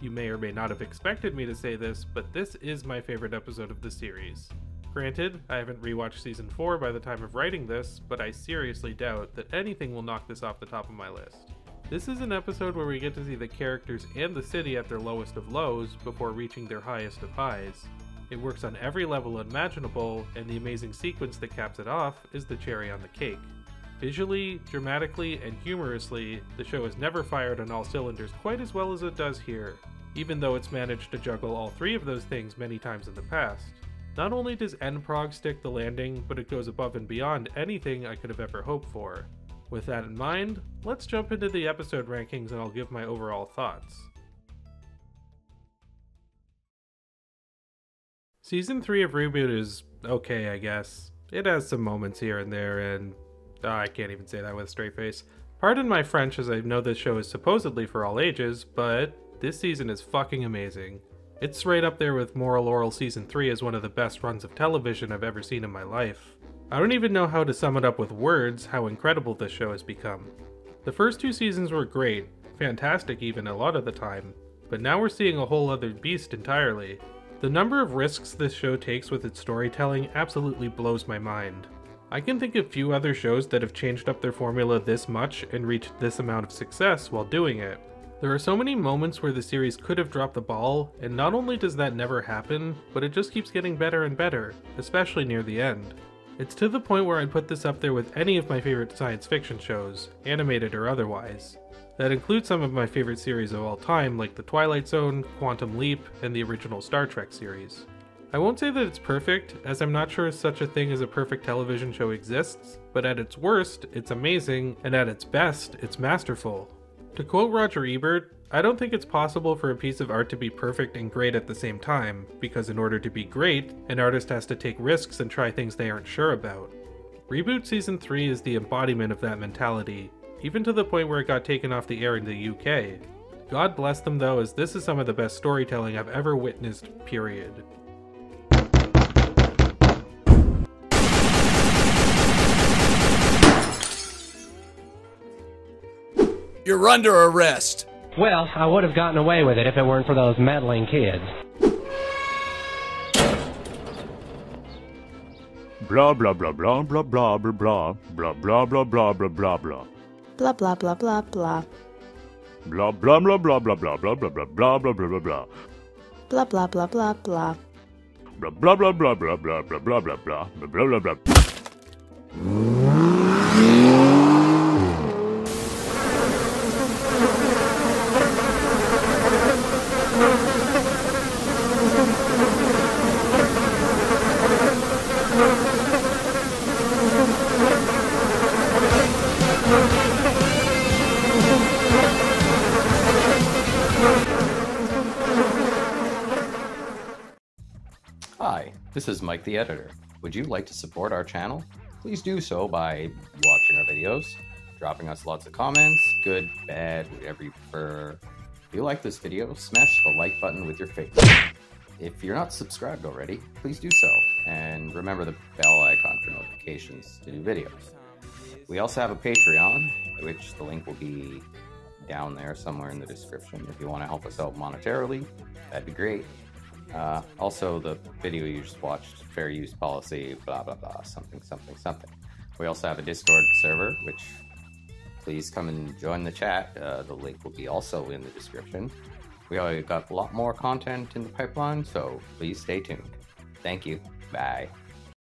You may or may not have expected me to say this, but this is my favorite episode of the series. Granted, I haven't rewatched Season 4 by the time of writing this, but I seriously doubt that anything will knock this off the top of my list. This is an episode where we get to see the characters and the city at their lowest of lows before reaching their highest of highs. It works on every level imaginable, and the amazing sequence that caps it off is the cherry on the cake. Visually, dramatically, and humorously, the show has never fired on all cylinders quite as well as it does here, even though it's managed to juggle all 3 of those things many times in the past. Not only does Prog stick the landing, but it goes above and beyond anything I could have ever hoped for. With that in mind, let's jump into the episode rankings and I'll give my overall thoughts. Season 3 of Reboot is okay, I guess. It has some moments here and there, and I can't even say that with a straight face. Pardon my French, as I know this show is supposedly for all ages, but this season is fucking amazing. It's right up there with Moral Laurel Season 3 as one of the best runs of television I've ever seen in my life. I don't even know how to sum it up with words how incredible this show has become. The first 2 seasons were great, fantastic even a lot of the time, but now we're seeing a whole other beast entirely. The number of risks this show takes with its storytelling absolutely blows my mind. I can think of few other shows that have changed up their formula this much and reached this amount of success while doing it. There are so many moments where the series could have dropped the ball, and not only does that never happen, but it just keeps getting better and better, especially near the end. It's to the point where I'd put this up there with any of my favorite science fiction shows, animated or otherwise. That includes some of my favorite series of all time like The Twilight Zone, Quantum Leap, and the original Star Trek series. I won't say that it's perfect, as I'm not sure such a thing as a perfect television show exists, but at its worst, it's amazing, and at its best, it's masterful. To quote Roger Ebert, I don't think it's possible for a piece of art to be perfect and great at the same time, because in order to be great, an artist has to take risks and try things they aren't sure about. Reboot Season 3 is the embodiment of that mentality, even to the point where it got taken off the air in the UK. God bless them though, as this is some of the best storytelling I've ever witnessed, period. You're under arrest. Well, I would have gotten away with it if it weren't for those meddling kids. Blah blah blah blah blah blah blah blah blah blah blah blah blah blah. Blah blah blah blah blah. Blah blah blah blah blah blah blah blah blah blah blah blah blah. Blah blah blah blah blah. Blah blah blah blah blah blah blah blah blah blah blah blah blah. Hi, this is Mike the Editor. Would you like to support our channel? Please do so by watching our videos, dropping us lots of comments, good, bad, whatever you prefer. If you like this video, smash the like button with your face. If you're not subscribed already, please do so, and remember the bell icon for notifications to new videos. We also have a Patreon, which the link will be down there somewhere in the description. If you want to help us out monetarily, that'd be great. Also, the video you just watched, fair use policy, blah blah blah, something something something. We also have a Discord server, which please come and join the chat. The link will be also in the description. We already got a lot more content in the pipeline, so please stay tuned. Thank you. Bye.